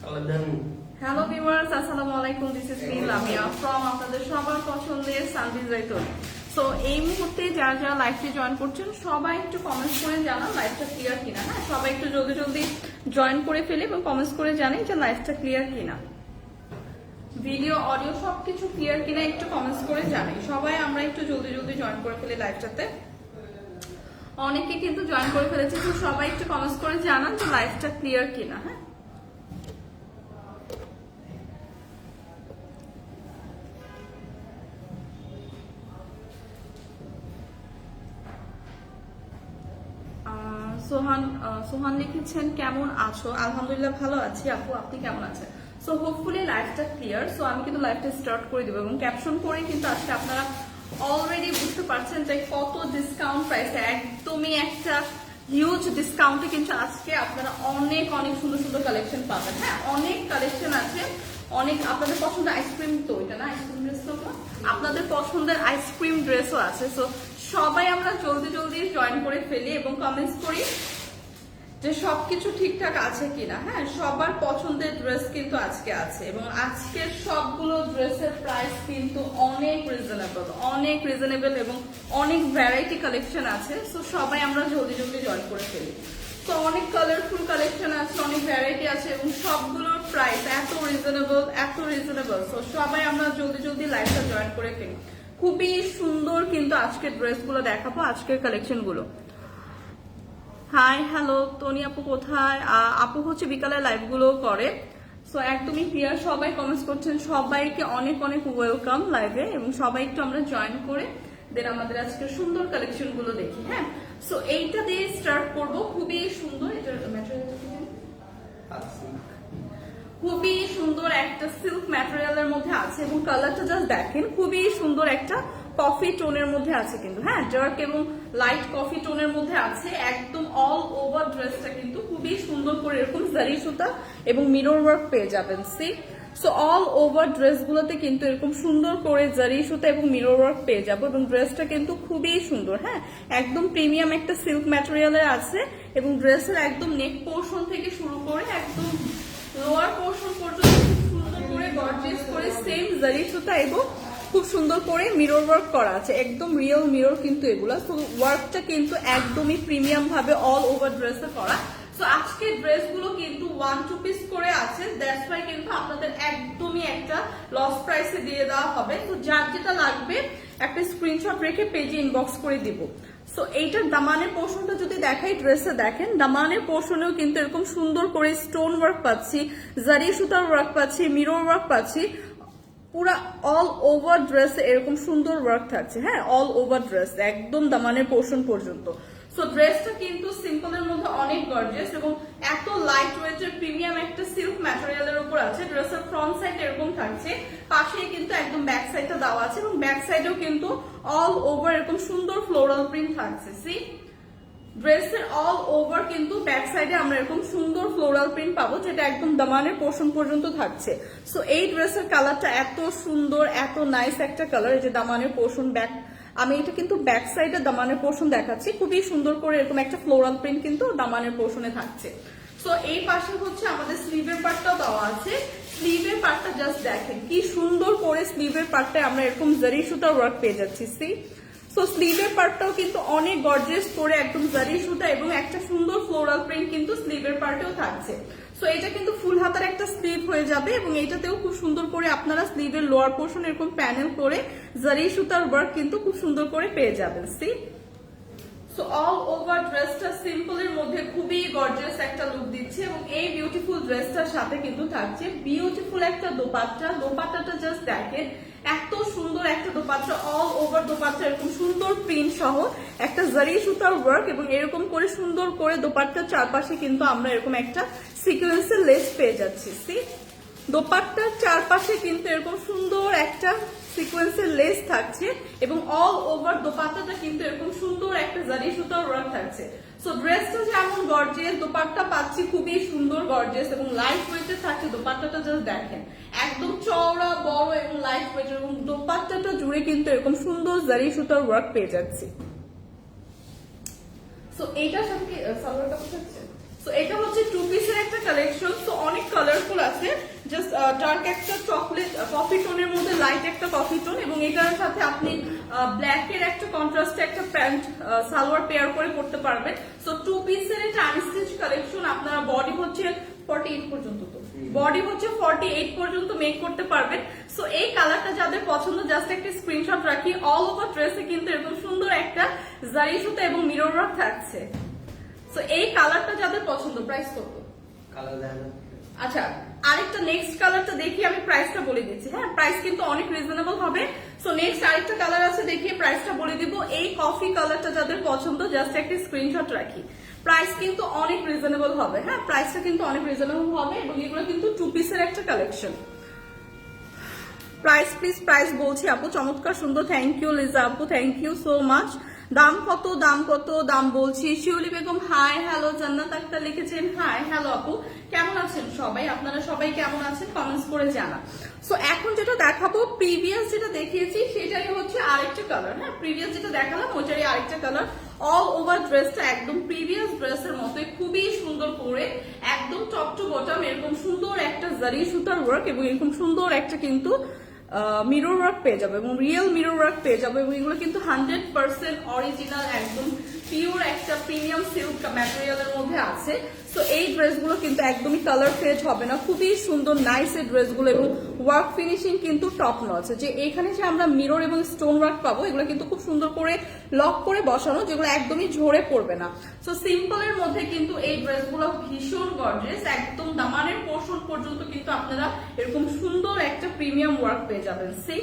Hello viewers, আসসালামু আলাইকুম। This is me Lamia from আপনাদের সবার পছন্দের সানভিজ জাইতুন। সো এই মুহূর্তে যারা যারা লাইভটি জয়েন করছেন সবাই একটু কমেন্টস করে জানান লাইভটা ক্লিয়ার কিনা। হ্যাঁ, সবাই একটু জলদি জলদি জয়েন করে ফেলে এবং কমেন্টস করে জানাই যে লাইভটা ক্লিয়ার কিনা, ভিডিও অডিও সবকিছু ক্লিয়ার কিনা একটু কমেন্টস করে জানাই। সবাই আমরা একটু জলদি জলদি জয়েন করে ফেলি লাইভটাতে। অনেকে কিন্তু জয়েন করে ফেলেছে, তো সবাই একটু কমেন্টস করে জানান যে লাইভটা ক্লিয়ার কিনা। হ্যাঁ, সোহান লিখেছেন কেমন আছো? আলহামদুলিল্লাহ ভালো আছি আপু, আপনি কেমন আছেন? সো হোপফুলি লাইভটা ক্লিয়ার। সো আমি কিন্তু লাইভটা স্টার্ট করে দেবো এবং ক্যাপশন করে কিন্তু আজকে আপনারা অলরেডি বুঝতে পারছেন যে কত ডিসকাউন্ট প্রাইসে, একদমই একটা হিউজ ডিসকাউন্টে কিন্তু আজকে আপনারা অনেক অনেক সুন্দর সুন্দর কালেকশন পাবেন। হ্যাঁ, অনেক কালেকশন আছে, অনেক আপনাদের পছন্দের আইসক্রিম, তো এটা না আইসক্রিম ড্রেস, তো আপনাদের পছন্দের আইসক্রিম ড্রেসও আছে। সো সবাই আমরা জলদি জলদি জয়েন করে ফেলি এবং কমেন্টস করি যে সবকিছু ঠিকঠাক আছে কিনা। হ্যাঁ, সবার পছন্দের ড্রেস কিন্তু আজকে আছে এবং আজকের সবগুলো ড্রেসের প্রাইস কিন্তু অনেক রিজনেবল এবং অনেক ভ্যারাইটি কালেকশন আছে। সো সবাই আমরা জলদি জলদি জয়েন করে ফেলি। তো অনেক কালারফুল কালেকশন আছে, অনেক ভ্যারাইটি আছে এবং সবগুলোর প্রাইস এত রিজনেবল। সো সবাই আমরা জলদি জলদি লাইভটা জয়েন করে ফেলি। খুবই সুন্দর কিন্তু আজকের ড্রেসগুলো দেখাবো, আজকের কালেকশন গুলো। হাই হ্যালো তনি আপু কোথায়? আপু হচ্ছে বিকালে লাইভ গুলো করে। সো একদমই ক্লিয়ার, সবাই কমেন্টস করছেন, সবাইকে অনেক অনেক ওয়েলকাম লাইভে এবং সবাই একটু আমরা জয়েন করে দেন আমাদের আজকের সুন্দর কালেকশন গুলো দেখি। হ্যাঁ, সো এইটা দিয়ে স্টার্ট করব। খুবই সুন্দর, এটা খুবই সুন্দর একটা সিল্ক ম্যাটেরিয়ালের মধ্যে আছে এবং কালারটা জাস্ট দেখেন, খুবই সুন্দর একটা কফি টোনের মধ্যে আছে কিন্তু। হ্যাঁ, ডার্ক এবং লাইট কফি টোনের মধ্যে আছে। একদম অল ওভার ড্রেসটা কিন্তু খুবই সুন্দর করে এরকম জারি সুতা এবং মিরর ওয়ার্ক পেয়ে যাবেন। সি, সো অল ওভার ড্রেসগুলোতে কিন্তু এরকম সুন্দর করে জারি সুতা এবং মিরর ওয়ার্ক পেয়ে যাবো এবং ড্রেসটা কিন্তু খুবই সুন্দর। হ্যাঁ, একদম প্রিমিয়াম একটা সিল্ক ম্যাটেরিয়ালের আছে এবং ড্রেসের একদম নেক পোর্শন থেকে শুরু করে একদম লোয়ার পোর্শন পর্যন্ত খুব সুন্দর করে গর্জিয়াস করে সেম জারি সুতা এবং খুব সুন্দর করে মিরর ওয়ার্ক করা আছে, একদম রিয়েল মিরর কিন্তু এগুলা। সো ওয়ার্কটা কিন্তু একদমই প্রিমিয়াম ভাবে অল ওভার ড্রেসে করা। সো আজকের ড্রেসগুলো কিন্তু 1-2 পিস করে আছে, দ্যাটস ওয়াই কিন্তু আপনাদের একদমই একটা লস প্রাইসে দিয়ে দেওয়া হবে। তো যার যেটা লাগবে একটা স্ক্রিনশট রেখে পেজে ইনবক্স করে দিব। সো এইটার দামানের পোর্শনটা যদি দেখাই, ড্রেসে দেখেন দামানের পোর্শনেও কিন্তু এরকম সুন্দর করে স্টোন ওয়ার্ক পাচ্ছি, জারি সুতার ওয়ার্ক পাচ্ছি, মিরর ওয়ার্ক পাচ্ছি, পুরা অল ওভার ড্রেসে এরকম সুন্দর ওয়ার্ক থাকছে। হ্যাঁ, অল ওভার ড্রেস একদম দামানের পোর্শন পর্যন্ত। সো ড্রেসটা কিন্তু সিম্পলের মধ্যে অনেক গর্জিয়াস এবং এত লাইট ওয়েটের প্রিমিয়াম একটা সিল্ক ম্যাটেরিয়ালের উপর আছে। ড্রেসের ফ্রন্ট সাইড এরকম থাকছে, পাশেই কিন্তু একদম ব্যাক সাইডটা দেওয়া আছে এবং ব্যাক সাইডেও কিন্তু অল ওভার এরকম সুন্দর ফ্লোরাল প্রিন্ট থাকছে। সি, ড্রেসের অল ওভার কিন্তু ব্যাক সাইডে আমরা এরকম সুন্দর ফ্লোরাল প্রিন্ট পাবো, যেটা একদম দামানের পোর্শন পর্যন্ত থাকছে। সো এই ড্রেসের কালারটা এত সুন্দর, এত নাইস একটা কালার। এই যে দামানের পোর্শন, ব্যাক, আমি এটা কিন্তু ব্যাক সাইডে দামানের পোর্শন দেখাচ্ছি, খুবই সুন্দর করে এরকম একটা ফ্লোরাল প্রিন্ট কিন্তু দামানের পোর্শনে থাকছে। সো এই পাশে হচ্ছে আমাদের স্লিভের পার্টটাও দেওয়া আছে। স্লিভের পার্টটা জাস্ট দেখেন কি সুন্দর করে স্লিভের পার্টটায় আমরা এরকম জারি সুতার ওয়ার্ক পেয়ে যাচ্ছি। সি, সো স্লিভের পার্টটাও কিন্তু অনেক গর্জিয়াস করে একদম জারি সুতা এবং একটা সুন্দর ফ্লোরাল প্রিন্ট কিন্তু স্লিভের পার্টেও থাকছে। সো এটা কিন্তু ফুল হাতার একটা স্লিভ হয়ে যাবে এবং এইটাতেও খুব সুন্দর করে আপনারা স্লিভের লোয়ার পোর্শন এরকম প্যানেল করে জারি সুতার ওয়ার্ক কিন্তু খুব সুন্দর করে পেয়ে যাবেন। সি, সো অল ওভার ড্রেসটা সিম্পলের মধ্যে খুবই গর্জিয়াস একটা লুক দিচ্ছে এবং এই বিউটিফুল ড্রেসটার সাথে কিন্তু থাকছে বিউটিফুল একটা দোপাট্টা। দোপাট্টাটা জাস্ট দেখেন, এত সুন্দর একটা দোপাট্টা, অল ওভার দোপাট্টা এরকম সুন্দর প্রিন্ট সহ একটা জারি সুতার ওয়ার্ক এবং এরকম করে সুন্দর করে দোপাট্টার চারপাশে কিন্তু আমরা এরকম একটা সিকোয়েন্সের লেস পেয়ে যাচ্ছি। সি, দোপাট্টার চারপাশে কিন্তু এরকম সুন্দর একটা সিকোয়েন্সের লেস থাকছে এবং অল ওভার দোপাট্টাটা কিন্তু এরকম সুন্দর একটা জারি সুতার ওয়ার্ক থাকছে। সো ড্রেসটা যেমন গর্জিয়াস, দোপাট্টা পাচ্ছি খুবই সুন্দর গর্জিয়াস এবং লাইট ওয়েটের থাকছে। দোপাট্টাটা জাস্ট দেখেন, একদম চওড়া বড় এবং লাইট ওয়েটের এবং দোপাট্টাটা জুড়ে কিন্তু এরকম সুন্দর জারি সুতার ওয়ার্ক পেয়ে যাচ্ছি। সো এইটার সাথে সালোয়ার কাপড় থাকছে। সো সো এটা হচ্ছে টু পিসের একটা কালেকশন। তো অনেক কালারফুল আছে, জাস্ট ডার্ক একটা চকলেট কফি টোনের মধ্যে লাইট একটা কফি টোন, এবং এটার সাথে আপনি ব্ল্যাক এর একটা কন্ট্রাস্টে একটা প্যান্ট সালোয়ার পেয়ার করে পড়তে পারবেন। সো টু পিসের এটা আনস্টিচ কালেকশন। আপনারা বডি হচ্ছে 48 পর্যন্ত, তো বডি হচ্ছে 48 পর্যন্ত মেক করতে পারবেন। সো এই কালারটা যাদের পছন্দ জাস্ট একটা স্ক্রিনশট রাখি। অল ওভার ড্রেসে কিন্তু এরকম সুন্দর একটা জারি সুতা এবং মিরর ওয়ার্ক থাকছে। সো এই কালারটা যাদের পছন্দ, প্রাইস কত? আচ্ছা, আরেকটা নেক্সট কালারটা দেখি, আমি প্রাইসটা বলে দিচ্ছি। হ্যাঁ, প্রাইস কিন্তু অনেক রিজনেবল হবে। সো নেক্সট আরেকটা কালার আছে, দেখিয়ে প্রাইসটা বলে দিব। এই কফি কালারটা যাদের পছন্দ জাস্ট একটা স্ক্রিনশট রাখি। প্রাইস কিন্তু অনেক রিজনেবল হবে। হ্যাঁ, প্রাইসটা কিন্তু অনেক রিজনেবল হবে, এবং এগুলো কিন্তু টু পিসের একটা কালেকশন। প্রাইস প্লিজ, প্রাইস বলছি আপু। চমৎকার সুন্দর, থ্যাংক ইউ লিজা আপু, থ্যাংক ইউ সো মাচ। দাম কত, দাম কত, দাম বলছি। শিউলি বেগম হাই হ্যালো, জান্নাত আক্তার লিখেছেন হাই হ্যালো আপু, কেমন আছেন সবাই? আপনারা সবাই কেমন আছেন কমেন্টস করে জানা। সো এখন যেটা দেখাবো, প্রিভিয়াস যেটা দেখিয়েছি সেটাই হচ্ছে আরেকটা কালার। হ্যাঁ, প্রিভিয়াস যেটা দেখালাম ওইটারই আরেকটা কালার। অল ওভার ড্রেসটা একদম প্রিভিয়াস ড্রেসের মতোই খুবই সুন্দর করে একদম টপ টু বটম এরকম সুন্দর একটা জারি সুতার ওয়ার্ক, এবং এরকম সুন্দর একটা কিন্তু মিরর ওয়ার্ক পেয়ে যাবে, এবং রিয়েল মিরর ওয়ার্ক পেয়ে যাবে, এবং এগুলো কিন্তু 100% অরিজিনাল একদম পিওর একটা প্রিমিয়াম সিল্ক ম্যাটেরিয়ালের মধ্যে আছে। সো এই ড্রেসগুলো কিন্তু একদমই কালার ফেড হবে না, খুবই সুন্দর নাইস এই ড্রেসগুলো, এবং ওয়ার্ক ফিনিশিং কিন্তু টপ নচ। যে এখানে যে আমরা মিরর এবং স্টোন ওয়ার্ক পাবো, এগুলো কিন্তু খুব সুন্দর করে লক করে বসানো, যেগুলো একদমই ঝরে পড়বে না। সো সিম্পলের মধ্যে কিন্তু এই ড্রেসগুলো ভীষণ গর্জিয়াস, একদম দামানের পোর্শন পর্যন্ত কিন্তু আপনারা এরকম সুন্দর একটা প্রিমিয়াম ওয়ার্ক পেয়ে যাবেন। সি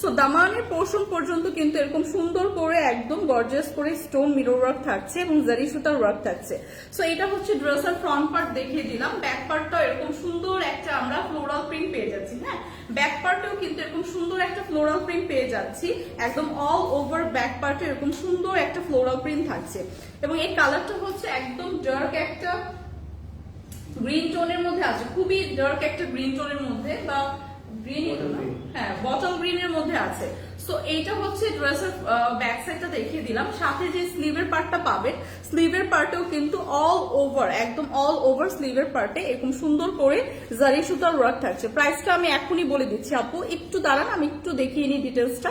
সো দামানের পোর্শন পর্যন্ত কিন্তু এরকম সুন্দর করে একদম গর্জিয়াস করে স্টোন মিরর ওয়ার্ক থাকছে, এবং জারি সুতার ওয়ার্ক থাকছে। সো এটা হচ্ছে ড্রেসের ফ্রন্ট পার্ট দেখিয়ে দিলাম। ব্যাক পার্টটাও এরকম সুন্দর একটা আমরা ফ্লোরাল প্রিন্ট পেয়ে যাচ্ছি। হ্যাঁ, ব্যাক পার্টেও কিন্তু এরকম সুন্দর একটা ফ্লোরাল প্রিন্ট পেয়ে যাচ্ছি, একদম অল ওভার ব্যাক পার্টে এরকম সুন্দর একটা ফ্লোরাল প্রিন্ট থাকছে, এবং এই কালারটা হচ্ছে একদম ডার্ক একটা গ্রিন টোনের মধ্যে আছে, খুবই ডার্ক একটা গ্রিন টোনের মধ্যে, বা গ্রিন, হ্যাঁ বটল গ্রিনের মধ্যে আছে। সো এইটা হচ্ছে ড্রেসের ব্যাক সাইডটা দেখিয়ে দিলাম। সাথে যে স্লিভের পার্টটা পাবেন, স্লিভের পার্টেও কিন্তু অল ওভার একদম অল ওভার স্লিভের পার্টে এরকম সুন্দর করে জারি সুতার ওয়ার্ক থাকছে। প্রাইসটা আমি এখনই বলে দিচ্ছি আপু, একটু দাঁড়ান আমি একটু দেখিয়ে নিই ডিটেলসটা।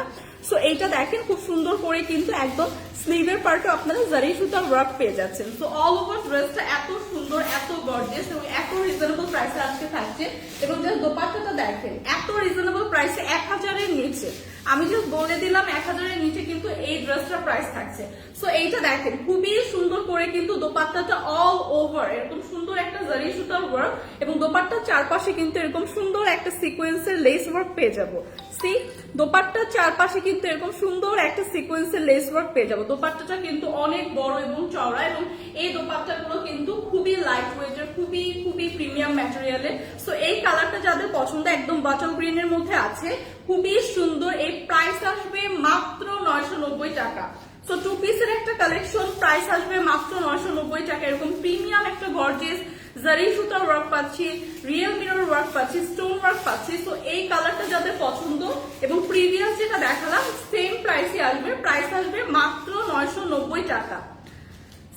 সো এইটা দেখেন খুব সুন্দর করে কিন্তু একদম স্লিভের পার্টে আপনারা জারি সুতার ওয়ার্ক পেয়ে যাচ্ছেন। সো অল ওভার ড্রেসটা এত সুন্দর, এত গর্জিয়াস, এবং এত রিজনেবল প্রাইসে আজকে থাকছে। এবং যে দোপাট্টাটা দেখেন এত রিজনেবল প্রাইসে, 1000-এর নিচে। আমি জাস্ট বলে দিলাম 1000-এর নিচে কিন্তু এই ড্রেসটার প্রাইস থাকছে। সো এইটা দেখেন খুবই সুন্দর করে কিন্তু দোপাট্টাটা অল ওভার এরকম সুন্দর একটা জারি সুতার ওয়ার্ক, এবং দোপাট্টার চারপাশে কিন্তু এরকম সুন্দর একটা সিকোয়েন্সের লেস ওয়ার্ক পেয়ে যাবো। সি দোপাট্টার চারপাশে কিন্তু এরকম সুন্দর একটা সিকোয়েন্সের লেস ওয়ার্ক পেয়ে যাবো। দোপাট্টাটা কিন্তু অনেক বড় এবং চওড়া, এবং এই দোপাট্টাগুলো কিন্তু খুবই লাইট ওয়েটের, খুবই খুবই প্রিমিয়াম ম্যাটেরিয়ালের। সো এই কালারটা যাদের পছন্দ একদম বটল গ্রিনের মধ্যে আছে, খুবই সুন্দর। এই প্রাইস আসবে মাত্র 990 টাকা। সো টু পিসের একটা কালেকশন, প্রাইস আসবে মাত্র 990 টাকা। এরকম প্রিমিয়াম একটা গর্জিয়াস জারি সুতার ওয়ার্ক পাচ্ছি, রিয়েল মিরর ওয়ার্ক পাচ্ছি, স্টোন ওয়ার্ক পাচ্ছি। সো এই কালারটা যাদের পছন্দ, এবং প্রিভিয়াস যেটা দেখালাম সেম প্রাইসই আসবে, প্রাইস আসবে মাত্র 990 টাকা।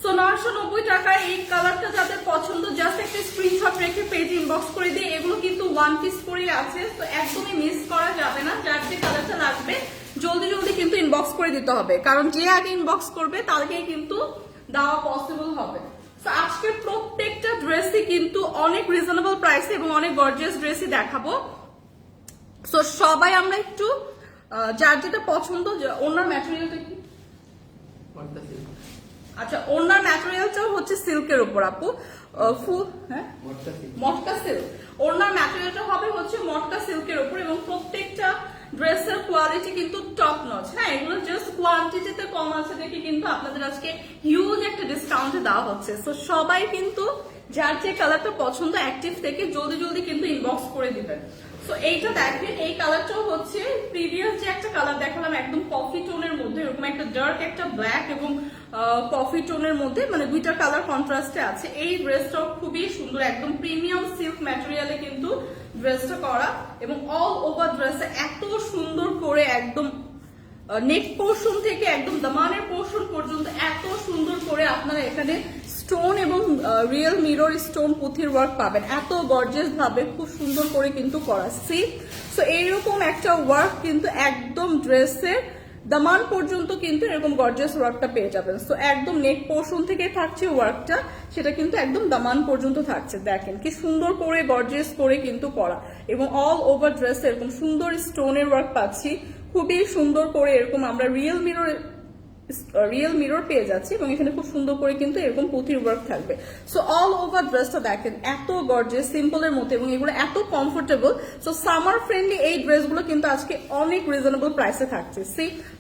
সো 990 টাকায় এই কালারটা যাদের পছন্দ জাস্ট একটা স্ক্রিনশট রেখে পেজ ইনবক্স করে দিয়ে, এগুলো কিন্তু ওয়ান পিস করে আছে, তো একদমই মিস করা যাবে না। যার যে কালারটা লাগবে জলদি জলদি কিন্তু ইনবক্স করে দিতে হবে, কারণ যে আগে ইনবক্স করবে তারকেই কিন্তু দেওয়া পসিবল হবে। তো আজকের প্রত্যেকটা ড্রেসই কিন্তু অনেক রিজনেবল প্রাইসে এবং অনেক গর্জিয়াস ড্রেসই দেখাবো। সো সবাই আমরা একটু যার যেটা পছন্দ, ওনার ম্যাটেরিয়ালটা কি, আচ্ছা ওনার ম্যাটেরিয়ালটাও হচ্ছে সিল্কের উপর আপু, ফুল হ্যাঁ মটকা সিল্ক। ওনার ম্যাটেরিয়ালটা হবে হচ্ছে মটকা সিল্কের উপর, এবং প্রত্যেকটা ড্রেসের কোয়ালিটি কিন্তু টপ নচ। হ্যাঁ, এগুলো জাস্ট কোয়ান্টিটিতে কম আছে দেখে কিন্তু আপনাদের আজকে হিউজ একটা ডিসকাউন্টে দেওয়া হচ্ছে। সো সবাই কিন্তু যার যে কালারটা পছন্দ অ্যাক্টিভ থেকে জলদি জলদি কিন্তু ইনবক্স করে দিবেন। সো এইটা দেখেন, এই কালারটাও হচ্ছে প্রিভিয়াস যে একটা কালার দেখালাম একদম কফি টোনের মধ্যে, এরকম একটা ডার্ক একটা ব্ল্যাক এবং কফি টোনের মধ্যে, মানে দুইটা কালার কন্ট্রাস্টে আছে। এই ড্রেসটাও খুবই সুন্দর, একদম প্রিমিয়াম সিল্ক ম্যাটেরিয়ালে কিন্তু ড্রেসটা করা, এবং অল ওভার ড্রেসে এত সুন্দর করে একদম নেক পোর্শন থেকে একদম দামানের পোর্শন পর্যন্ত এত সুন্দর করে আপনারা এখানে স্টোন এবং রিয়েল মিরর স্টোন পুঁথির ওয়ার্ক পাবেন, এত গর্জিয়াস ভাবে খুব সুন্দর করে কিন্তু করা। সি সো এইরকম একটা ওয়ার্ক কিন্তু একদম ড্রেসের দামান পর্যন্ত কিন্তু এরকম গর্জিয়াস ওয়ার্কটা পেয়ে যাবেন। সো একদম নেক পোর্শন থেকে থাকছে ওয়ার্কটা, সেটা কিন্তু একদম দামান পর্যন্ত থাকছে। দেখেন কি সুন্দর করে গর্জিয়াস করে কিন্তু করা, এবং অল ওভার ড্রেস এরকম সুন্দর স্টোনের ওয়ার্ক পাচ্ছি, খুবই সুন্দর করে এরকম আমরা রিয়েল মিরর পেয়ে যাচ্ছি, এবং এখানে খুব সুন্দর করে কিন্তু এরকম পুঁথির ওয়ার্ক থাকবে। সো অল ওভার ড্রেসটা দেখেন এত গর্জিয়াস, সিম্পলের মধ্যে, এবং এগুলো এত কমফোর্টেবল। সো সামার ফ্রেন্ডলি এই ড্রেসগুলো কিন্তু আজকে অনেক রিজনেবল প্রাইসে থাকছে।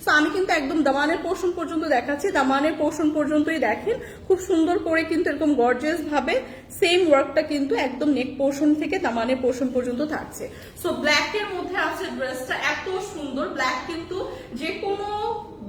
সো আমি কিন্তু একদম দামানের পোর্শন পর্যন্ত দেখাচ্ছি, দামানের পোর্শন পর্যন্তই দেখেন খুব সুন্দর করে কিন্তু এরকম গর্জিয়াস ভাবে সেম ওয়ার্কটা কিন্তু একদম নেক পোর্শন থেকে দামানের পোর্শন পর্যন্ত থাকছে। সো ব্ল্যাক এর মধ্যে আছে ড্রেসটা, এত সুন্দর ব্ল্যাক, কিন্তু যে কোনো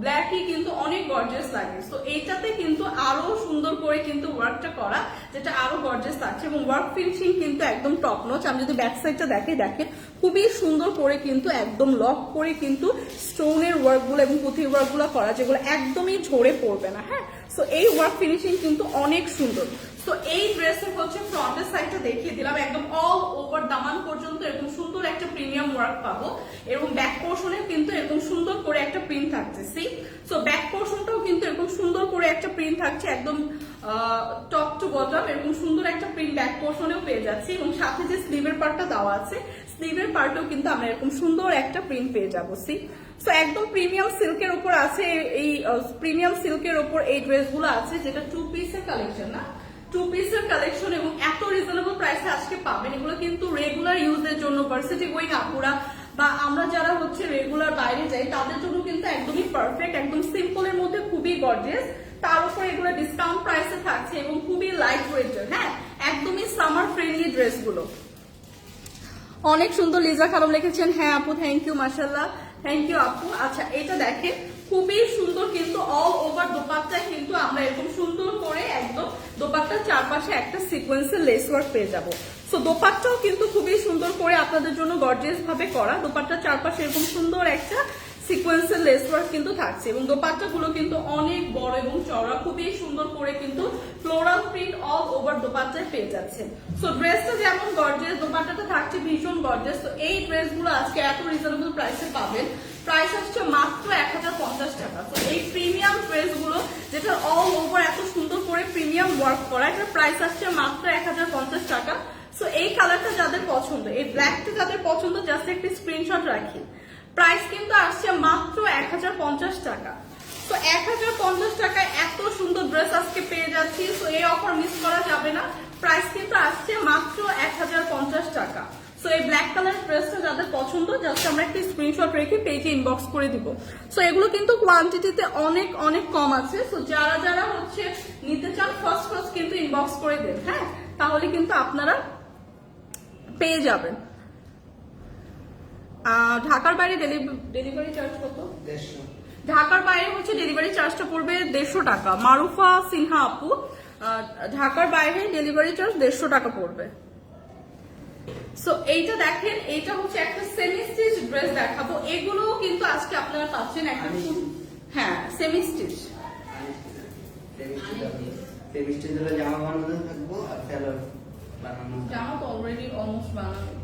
ব্ল্যাকই কিন্তু অনেক গর্জিয়াস লাগে। সো এইটাতে কিন্তু আরো সুন্দর করে কিন্তু ওয়ার্কটা করা, যেটা আরো গর্জিয়াস লাগছে, এবং ওয়ার্ক ফিনিশিং কিন্তু একদম টপ নচ। আমি যদি ব্যাক সাইডটা দেখেন খুবই সুন্দর করে কিন্তু একদম লক করে কিন্তু স্টোনের ওয়ার্কগুলো এবং পুঁথির ওয়ার্কগুলো করা, যেগুলো একদমই ঝরে পড়বে না। হ্যাঁ, সো এই ওয়ার্ক ফিনিশিং কিন্তু অনেক সুন্দর। তো এই ড্রেসের হচ্ছে ফ্রন্টের সাইডটা দেখিয়ে দিলাম, একদম অল ওভার দামান পর্যন্ত এরকম সুন্দর একটা প্রিমিয়াম ওয়ার্ক পাবো, এবং ব্যাক পোর্শনে কিন্তু এরকম সুন্দর করে একটা প্রিন্ট থাকছে। সো ব্যাক পোর্শনটাও কিন্তু এরকম সুন্দর করে একটা প্রিন্ট থাকছে, একদম টপ টু বটম এরকম সুন্দর একটা প্রিন্ট ব্যাক পোর্শনেও পেয়ে যাচ্ছি, এবং সাথে যে স্লিভের পার্টটা দেওয়া আছে, স্লিভের পার্টেও কিন্তু আমরা এরকম সুন্দর একটা প্রিন্ট পেয়ে যাবো। সো একদম প্রিমিয়াম সিল্কের উপর আছে, এই প্রিমিয়াম সিল্কের উপর এই ড্রেসগুলো আছে, যেটা 2 পিসের কালেকশন না, 2 পিসের কালেকশন, এবং এত রিজনেবল প্রাইসে আজকে পাবেন। এগুলো কিন্তু রেগুলার ইউজের জন্য, ভার্সিটি গোয়িং আপুরা বা আমরা যারা হচ্ছে রেগুলার বাইরে যাই তাদের জন্য কিন্তু একদমই পারফেক্ট, একদম সিম্পলের মধ্যে খুবই গর্জিয়াস, তার উপর এগুলো ডিসকাউন্ট প্রাইসে থাকছে, এবং খুবই লাইট ওয়েটের। হ্যাঁ, একদমই সামার ফ্রেন্ডলি ড্রেসগুলো। অনেক সুন্দর লিজা খানম লিখেছেন, হ্যাঁ আপু থ্যাংক ইউ, মাশাআল্লাহ থ্যাংক ইউ আপু। আচ্ছা, এটা দেখেন খুবই সুন্দর কিন্তু অল ওভার দোপাট্টায় কিন্তু আমরা এরকম সুন্দর করে একদম দোপাট্টার চারপাশে একটা সিকোয়েন্সের লেস ওয়ার্ক পেয়ে যাবো। সো দোপাট্টাও কিন্তু খুবই সুন্দর করে আপনাদের জন্য গর্জিয়াস ভাবে করা, দোপাট্টার চারপাশে এরকম সুন্দর একটা সিকোয়েন্সের লেস ওয়ার্ক কিন্তু থাকছে, এবং দোপাট্টাগুলো কিন্তু অনেক বড় এবং চওড়া, খুবই সুন্দর করে কিন্তু ফ্লোরাল প্রিন্ট অল ওভার দোপাট্টায় পেয়ে যাচ্ছে। সো ড্রেসটা যেমন গর্জিয়াস, দোপাট্টাটা থাকছে ভীষণ গর্জিয়াস। তো এই ড্রেসগুলো আজকে এত রিজনেবল প্রাইসে পাবেন, প্রাইস হচ্ছে মাত্র 1050 টাকা। তো এই প্রিমিয়াম ড্রেসগুলো যেটা অল ওভার এত সুন্দর করে প্রিমিয়াম ওয়ার্ক করা, এটার প্রাইস আসছে মাত্র 1050 টাকা। সো এই কালারটা যাদের পছন্দ, এই ব্ল্যাকটা যাদের পছন্দ, জাস্ট একটি স্ক্রিনশট রাখি। প্রাইস কিন্তু আসছে মাত্র 1050 টাকা। তো 1050 টাকায় এত সুন্দর ড্রেস আজকে পেয়ে যাচ্ছি। তো এই অফার মিস করা যাবে না, প্রাইস কিন্তু আসছে মাত্র 1050 টাকা। সো এই ব্ল্যাক কালার ড্রেসটা যাদের পছন্দ, জাস্ট আমরা একটি স্ক্রিনশট রেখে পেজে ইনবক্স করে দিব। সো এগুলো কিন্তু কোয়ান্টিটিতে অনেক অনেক কম আছে। সো যারা যারা হচ্ছে নিতে চান ফার্স্ট কিন্তু ইনবক্স করে দেন, হ্যাঁ, তাহলে কিন্তু আপনারা পেয়ে যাবেন। ঢাকার বাইরে ডেলিভারি চার্জ কত? 150। ঢাকার বাইরে হচ্ছে ডেলিভারি চার্জটা পড়বে 150 টাকা। মারুফা সিনহা আপু, ঢাকার বাইরে ডেলিভারি চার্জ 150 টাকা পড়বে। সো এইটা দেখেন, এইটা হচ্ছে একটা সেমি স্টিচ ড্রেস দেখাবো, এগুলো কিন্তু আজকে আপনারা পাচ্ছেন একটা, হ্যাঁ সেমি স্টিচ। জামা বানানো থাকবো, আর জামা তো অলরেডি অলমোস্ট বানানো।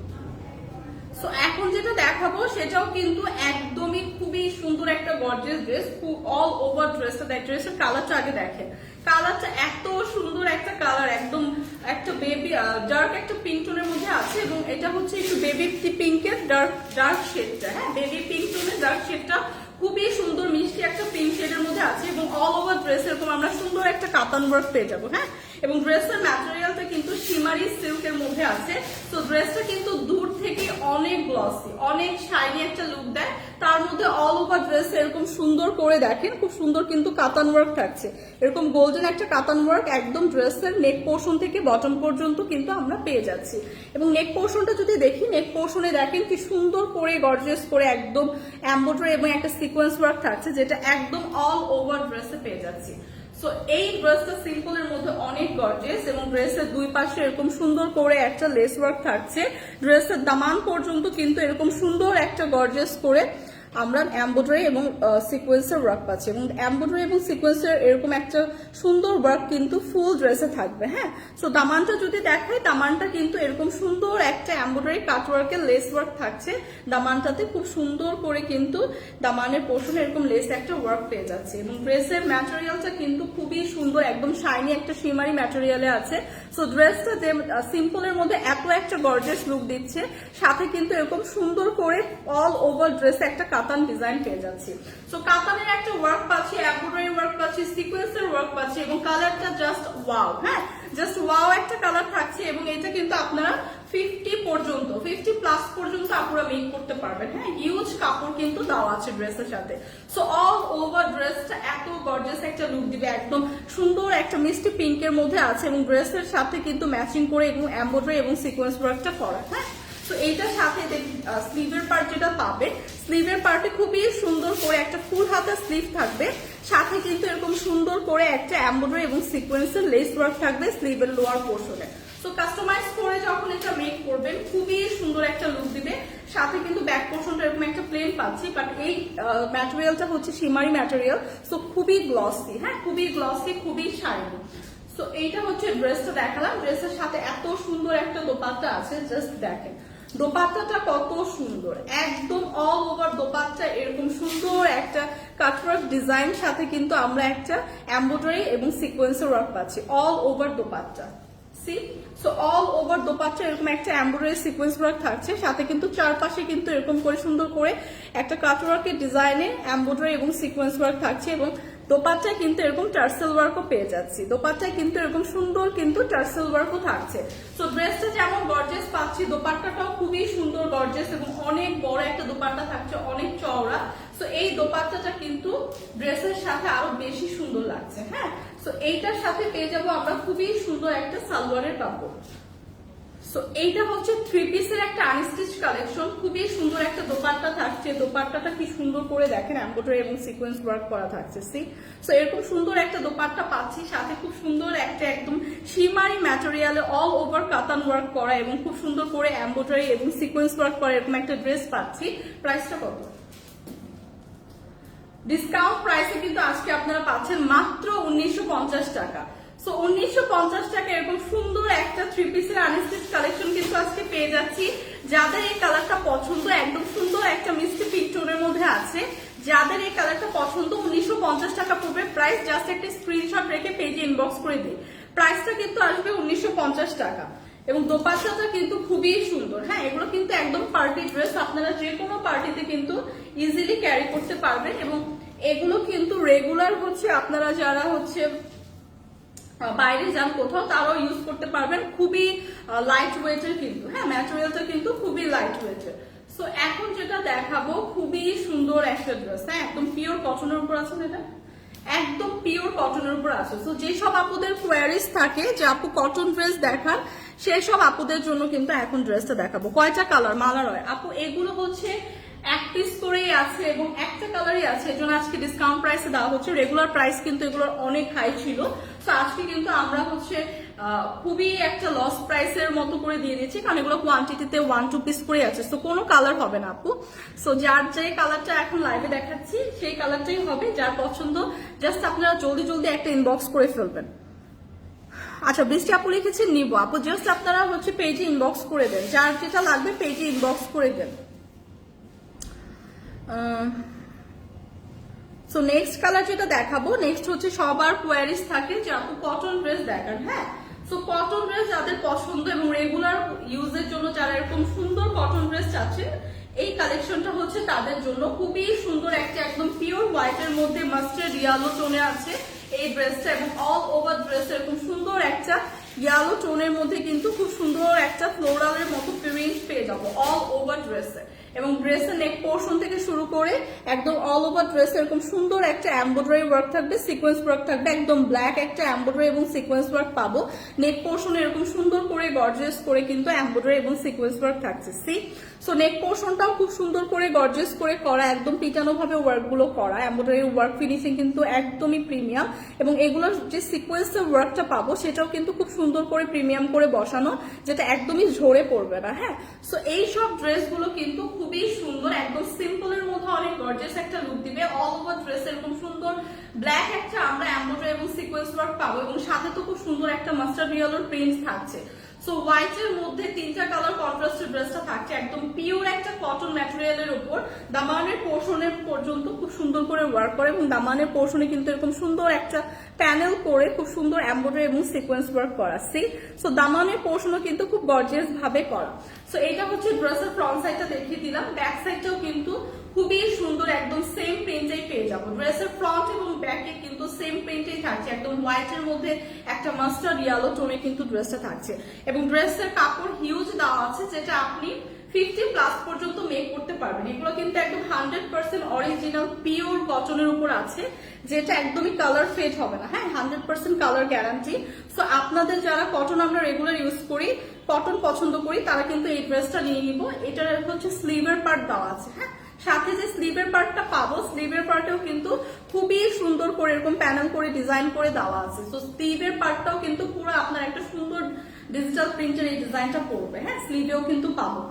সো এখন যেটা দেখাবো সেটাও কিন্তু একদমই খুবই সুন্দর একটা গর্জিয়াস ড্রেস, অল ওভার ড্রেসটা। ড্রেসের কালারটা আগে দেখেন, কালারটা এত সুন্দর একটা কালার, একদম একটা বেবি ডার্ক একটা পিঙ্ক টোনের মধ্যে আছে, এবং এটা হচ্ছে একটু বেবি পিঙ্কের ডার্ক শেডটা। হ্যাঁ, বেবি পিঙ্ক টোনের ডার্ক শেডটা খুবই সুন্দর মিষ্টি একটা পিঙ্ক শেডের মধ্যে আছে, এবং অল ওভার ড্রেস এরকম আমরা সুন্দর একটা কাতান ওয়ার্ক পেয়ে যাবো। হ্যাঁ, এবং ড্রেসের ম্যাটেরিয়ালটা কিন্তু শিমারি সিল্কের মধ্যে আছে। তো ড্রেসটা কিন্তু দূর থেকে অনেক গ্লসি, অনেক শাইনি একটা লুক দেয়, তার মধ্যে অল ওভার ড্রেস এরকম সুন্দর করে দেখেন খুব সুন্দর কিন্তু কাতান ওয়ার্ক থাকছে, এরকম গোল্ডেন একটা কাতান ওয়ার্ক একদম ড্রেসের নেক পোর্শন থেকে বটম পর্যন্ত কিন্তু আমরা পেয়ে যাচ্ছি। এবং নেক পোর্শনটা যদি দেখি, নেক পোর্শনে দেখেন কি সুন্দর করে গর্জিয়াস করে একদম এমব্রয়ডারি এবং একটা সিকোয়েন্স ওয়ার্ক থাকছে, যেটা একদম অল ওভার ড্রেসে পেয়ে যাচ্ছি। সো এই ড্রেসটা সিম্পলের মধ্যে অনেক গর্জিয়াস, এবং ড্রেসের দুই পাশে এরকম সুন্দর করে একটা লেস ওয়ার্ক থাকছে, ড্রেসের দামান পর্যন্ত কিন্তু এরকম সুন্দর একটা গর্জিয়াস করে আমরা এমব্রয়ডারি এবং সিকোয়েন্সের ওয়ার্ক পাচ্ছি, এবং এমব্রয়ডারি এবং সিকোয়েন্সের এরকম একটা সুন্দর ওয়ার্ক কিন্তু ফুল ড্রেসে থাকবে। হ্যাঁ, সো দামানটা যদি দেখাই, দামানটা কিন্তু এরকম সুন্দর একটা এমব্রয়ডারি কাটওয়ার্কের লেস ওয়ার্ক থাকছে। দামানটাতে খুব সুন্দর করে কিন্তু দামানের পোর্শনে এরকম লেস একটা ওয়ার্ক পেয়ে যাচ্ছে, এবং ড্রেসের ম্যাটেরিয়ালটা কিন্তু খুবই সুন্দর, একদম শাইনি একটা শিমারি ম্যাটেরিয়ালে আছে। সো ড্রেসটা যে সিম্পলের মধ্যে এত একটা গর্জিয়াস লুক দিচ্ছে, সাথে কিন্তু এরকম সুন্দর করে অল ওভার ড্রেসে একটা কাতান ডিজাইন পেয়ে যাচ্ছি। সো কাতানের একটা ওয়ার্ক পাচ্ছি, এমব্রয়ডারি ওয়ার্ক পাচ্ছি, সিকোয়েন্সের ওয়ার্ক পাচ্ছি, এবং কালারটা জাস্ট ওয়াও। হ্যাঁ, জাস্ট ওয়াও একটা কালার থাকছে, এবং এটা কিন্তু আপনারা 50+ পর্যন্ত আপনারা মেক করতে পারবেন। হ্যাঁ, হিউজ কাপড় কিন্তু দেওয়া আছে ড্রেসের সাথে। সো অল ওভার ড্রেসটা এত গর্জিয়াস একটা লুক দিবে, একদম সুন্দর একটা মিষ্টি পিঙ্কের মধ্যে আছে, এবং ড্রেসের সাথে কিন্তু ম্যাচিং করে এবং এমব্রয়ডারি এবং সিকোয়েন্স ওয়ার্কটা করা। হ্যাঁ, তো এইটার সাথে স্লিভের পার্ট যেটা পাবে, স্লিভের পার্টে খুবই সুন্দর করে একটা ফুল হাতা স্লিভ থাকবে, সাথে কিন্তু এরকম সুন্দর করে একটা এমব্রয়ডারি এবং সিকোয়েন্সের লেস ওয়ার্ক থাকবে স্লিভের লোয়ার পোর্শনে। তো কাস্টমাইজ করে যখন এটা মেক করবেন, খুবই সুন্দর একটা লুক দিবে। সাথে কিন্তু ব্যাক পোর্শনটা এরকম একটা প্লেন পাচ্ছি, বাট এই ম্যাটেরিয়ালটা হচ্ছে শিমারি ম্যাটেরিয়াল, সো খুবই গ্লসি। হ্যাঁ, খুবই গ্লসি, খুবই শাইনি। সো এইটা হচ্ছে ড্রেসটা দেখালাম। ড্রেসের সাথে এত সুন্দর একটা দোপাট্টা আছে, জাস্ট দেখেন দোপাট্টাটা কত সুন্দর, একদম অল ওভার দোপাট্টা এরকম সুন্দর একটা কাটওয়ার্ক ডিজাইন, সাথে কিন্তু আমরা একটা এমব্রয়ডারি এবং সিকোয়েন্সের ওয়ার্ক পাচ্ছি all over dupatta. See, so all over dupatta এরকম একটা এমব্রয়ডারি সিকোয়েন্স ওয়ার্ক থাকছে, সাথে কিন্তু চারপাশে কিন্তু এরকম করে সুন্দর করে একটা কাটওয়ার্কের ডিজাইনে এমব্রয়ডারি এবং সিকোয়েন্স ওয়ার্ক থাকছে, এবং দোপাট্টায় কিন্তু এরকম টার্সেল ওয়ার্কও পেয়ে যাচ্ছি। দোপাট্টায় কিন্তু এরকম সুন্দর কিন্তু টার্সেল ওয়ার্কও থাকছে। সো ড্রেসটা যেমন গর্জিয়াস পাচ্ছি, দোপাট্টাটাও খুবই সুন্দর গর্জিয়াস, এবং অনেক বড় একটা দোপাট্টা থাকছে, অনেক চওড়া। সো এই দোপাট্টাটা কিন্তু ড্রেসের সাথে আরো বেশি সুন্দর লাগছে। হ্যাঁ, সো এইটার সাথে পেয়ে যাবো আমরা খুবই সুন্দর একটা সালোয়ারের কাপড়। সো এইটা হচ্ছে 3 পিসের একটা আনস্টিচ কালেকশন, খুবই সুন্দর একটা দোপাট্টা থাকছে। দোপাট্টাটা কি সুন্দর করে দেখেন, এমব্রয়ডারি এবং সিকোয়েন্স ওয়ার্ক করা থাকছে। সি, সো এরকম সুন্দর একটা দোপাট্টা পাচ্ছি, সাথে খুব সুন্দর একটা একদম শিমারি ম্যাটেরিয়ালে অল ওভার কাতান ওয়ার্ক করা, এবং খুব সুন্দর করে এমব্রয়ডারি এবং সিকোয়েন্স ওয়ার্ক করা এরকম একটা ড্রেস পাচ্ছি। প্রাইসটা কত? ডিসকাউন্ট প্রাইসে কিন্তু আজকে আপনারা পাচ্ছেন মাত্র 1950 টাকা। সো 1950 টাকা এরকম সুন্দর একটা 3 পিসের আনস্টিচ কালেকশন কিন্তু আজকে পেয়ে যাচ্ছি। যাদের এই কালারটা পছন্দ, একদম সুন্দর একটা মিষ্টি পিঙ্ক টোনের মধ্যে আছে, যাদের এই কালারটা পছন্দ, 1950 টাকা পড়বে প্রাইস। জাস্ট একটা স্ক্রিনশট রেখে পেজে ইনবক্স করে দিই। প্রাইসটা কিন্তু আসবে 1950 টাকা, এবং দোপাট্টাটা কিন্তু খুবই সুন্দর। হ্যাঁ, এগুলো কিন্তু একদম পার্টি ড্রেস, আপনারা যে কোনো পার্টিতে কিন্তু ইজিলি ক্যারি করতে পারবেন, এবং এগুলো কিন্তু রেগুলার হচ্ছে আপনারা যারা হচ্ছে বাইরে যান কোথাও, তারাও ইউজ করতে পারবেন। খুবই লাইট ওয়েটের কিন্তু। হ্যাঁ, ম্যাটেরিয়ালটা কিন্তু খুবই লাইট ওয়েটের। সো এখন যেটা দেখাবো, খুবই সুন্দর একটা ড্রেস। হ্যাঁ, একদম পিওর কটনের উপর আছে, এটা একদম পিওর কটনের উপর আছে। সো যেসব আপুদের কোয়ারিজ থাকে যে আপু কটন ড্রেস দেখান, সেই সব আপুদের জন্য কিন্তু এখন ড্রেসটা দেখাবো। কয়টা কালার? মালা রয় আপু, এগুলো হচ্ছে এক পিস করেই আছে এবং একটা কালারই আছে, এজন্য আজকে ডিসকাউন্ট প্রাইসে দেওয়া হচ্ছে। রেগুলার প্রাইস কিন্তু এগুলোর অনেক হাই ছিল, তো আজকে কিন্তু আমরা হচ্ছে খুবই একটা লস প্রাইসের মতো করে দিয়ে দিচ্ছি, কারণ এগুলো কোয়ান্টিটিতে 1-2 পিস করে আছে। তো কোনো কালার হবে না আপু। সো যার যে কালারটা এখন লাইভে দেখাচ্ছি সেই কালারটাই হবে, যার পছন্দ জাস্ট আপনারা জলদি জলদি একটা ইনবক্স করে ফেলবেন। আচ্ছা, বৃষ্টি আপু লিখেছেন নিব। আপু জাস্ট আপনারা হচ্ছে পেজে ইনবক্স করে দেন, যার যেটা লাগবে পেজে ইনবক্স করে দেন। সো নেক্সট কালার যেটা দেখাবো, নেক্সট হচ্ছে সবার কোয়ারিজ থাকে যে আপু কটন ড্রেস দেখান। হ্যাঁ, সো কটন ড্রেস যাদের পছন্দ এবং রেগুলার ইউজের জন্য যারা এরকম সুন্দর কটন ড্রেস চাচ্ছে, এই কালেকশনটা হচ্ছে তাদের জন্য। খুবই সুন্দর একটা একদম পিওর হোয়াইটের মধ্যে মাস্টার্ড ইয়েলো টোনে আছে এই ড্রেসটা, এবং অল ওভার ড্রেস এরকম সুন্দর একটা ইয়েলো টোনের মধ্যে কিন্তু খুব সুন্দর একটা ফ্লোরালের মতো প্রিন্ট পেয়ে যাবো অল ওভার ড্রেসে। এবং ড্রেসের নেক পোর্শন থেকে শুরু করে একদম অল ওভার ড্রেস এরকম সুন্দর একটা এমব্রয়ডারি ওয়ার্ক থাকবে, সিকোয়েন্স ওয়ার্ক থাকবে, একদম ব্ল্যাক একটা এমব্রয়ডারি এবং সিকোয়েন্স ওয়ার্ক পাবো। নেক পোর্শন এরকম সুন্দর করে গর্জিয়াস করে কিন্তু এমব্রয়ডারি এবং সিকোয়েন্স ওয়ার্ক থাকছে। সি, সো নেক পোর্শনটাও খুব সুন্দর করে গর্জিয়াস করে করা, একদম পিটানো ভাবে ওয়ার্ক গুলো করা, এমব্রয়ডারি ওয়ার্ক ফিনিশিং কিন্তু একদমই প্রিমিয়াম, এবং এগুলোর যে সিকোয়েন্সের ওয়ার্কটা পাবো সেটাও কিন্তু খুব সুন্দর করে প্রিমিয়াম করে বসানো, যেটা একদমই ঝরে পড়বে না। হ্যাঁ, সো এই সব ড্রেসগুলো কিন্তু খুবই সুন্দর, একদম সিম্পলের মধ্যে অনেক গর্জিয়াস একটা লুক দিবে। অল ওভার ড্রেস এরকম সুন্দর ব্ল্যাক একটা আমরা এমব্রয়ডারি এবং সিকোয়েন্স ওয়ার্ক পাবো, এবং সাথে তো খুব সুন্দর একটা মাস্টার্ড ইয়েলোর প্রিন্ট থাকছে। সো হোয়াইট এর মধ্যে 3টা কালার কন্ট্রাস্টেড ড্রেসটা থাকছে একদম পিওর একটা কটন ম্যাটেরিয়ালের উপর। দামানের পোর্শনের পর্যন্ত খুব সুন্দর করে ওয়ার্ক করে, এবং দামানের পোর্শনে কিন্তু এরকম সুন্দর একটা প্যানেল করে খুব সুন্দর এমব্রয়ডারি এবং সিকোয়েন্স ওয়ার্ক করা। সো দামানের পোর্শনও কিন্তু খুব গর্জিয়াস ভাবে করা। সো এটা হচ্ছে ড্রেসের ফ্রন্ট সাইডটা দেখিয়ে দিলাম, ব্যাক সাইডটাও কিন্তু খুবই সুন্দর একদম সেম প্রিন্টেই পেয়ে যাবো। ড্রেসের ফ্রন্ট এবং ব্যাকে কিন্তু সেম প্রিন্টেই থাকছে, একদম হোয়াইট এর মধ্যে একটা মাস্টার্ড ইয়েলো টোনে কিন্তু ড্রেসটা থাকছে, এবং ড্রেসের কাপড় হিউজ দেওয়া আছে, যেটা আপনি 50+ পর্যন্ত মেক করতে পারবেন। এগুলো কিন্তু একদম 100% অরিজিনাল পিওর কটনের উপর আছে, যেটা একদমই কালার ফেড হবে না। হ্যাঁ, 100% কালার গ্যারান্টি। সো আপনাদের যারা কটন আমরা রেগুলার ইউজ করি, কটন পছন্দ করি, তারা কিন্তু এই ড্রেসটা নিয়ে নিব। এটার হচ্ছে স্লিভের পার্ট দেওয়া আছে। হ্যাঁ, সাথে যে স্লিভের পার্টটা পাবো, স্লিভের পার্টেও কিন্তু খুবই সুন্দর করে এরকম প্যানেল করে ডিজাইন করে দেওয়া আছে। তো স্লিভের পার্টটাও কিন্তু পুরো আপনার একটা সুন্দর ডিজিটাল প্রিন্টের এই ডিজাইনটা পড়বে। হ্যাঁ, স্লিভেও কিন্তু পাবো।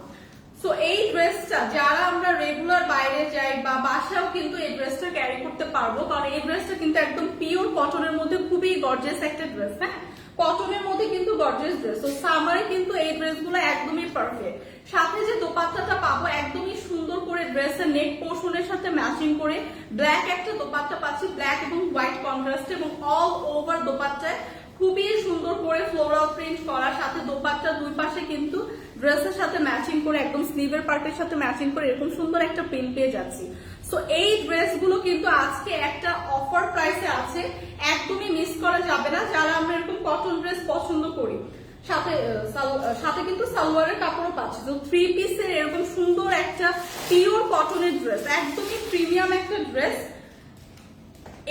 সো এই ড্রেসটা যারা আমরা রেগুলার বাইরে যাই বা বাসায়ও কিন্তু এই ড্রেসটা ক্যারি করতে পারবো, কারণ এই ড্রেসটা কিন্তু একদম পিওর কটনের মধ্যে খুবই গর্জিয়াস একটা ড্রেস। হ্যাঁ, কটনের মধ্যে কিন্তু গর্জিয়াস ড্রেস। তো সামারে কিন্তু এই ড্রেসগুলো একদমই পারফেক্ট। সাথে যে দোপাট্টাটা পাবো একদমই সুন্দর করে ড্রেসের নেক পোর্শনের সাথে ম্যাচিং করে ব্ল্যাক একটা দোপাট্টা পাচ্ছি, ব্ল্যাক এবং হোয়াইট কন্ট্রাস্ট, এবং অল ওভার দোপাট্টায় খুবই সুন্দর করে ফ্লোরাল প্রিন্ট করা, সাথে দোপাট্টার দুই পাশে কিন্তু ড্রেসের সাথে ম্যাচিং করে একদম স্লিভের পার্টের সাথে ম্যাচিং করে এরকম সুন্দর একটা প্রিন্ট পেয়ে যাচ্ছি। সো এই ড্রেসগুলো কিন্তু আজকে একটা অফার প্রাইসে আছে, একদমই মিস করা যাবে না। যারা আমরা এরকম কটন ড্রেস পছন্দ করি, সাথে কিন্তু সালোয়ারের কাপড়ও পাচ্ছি। তো 3 পিসের এরকম সুন্দর একটা পিওর কটনের ড্রেস, একদমই প্রিমিয়াম একটা ড্রেস।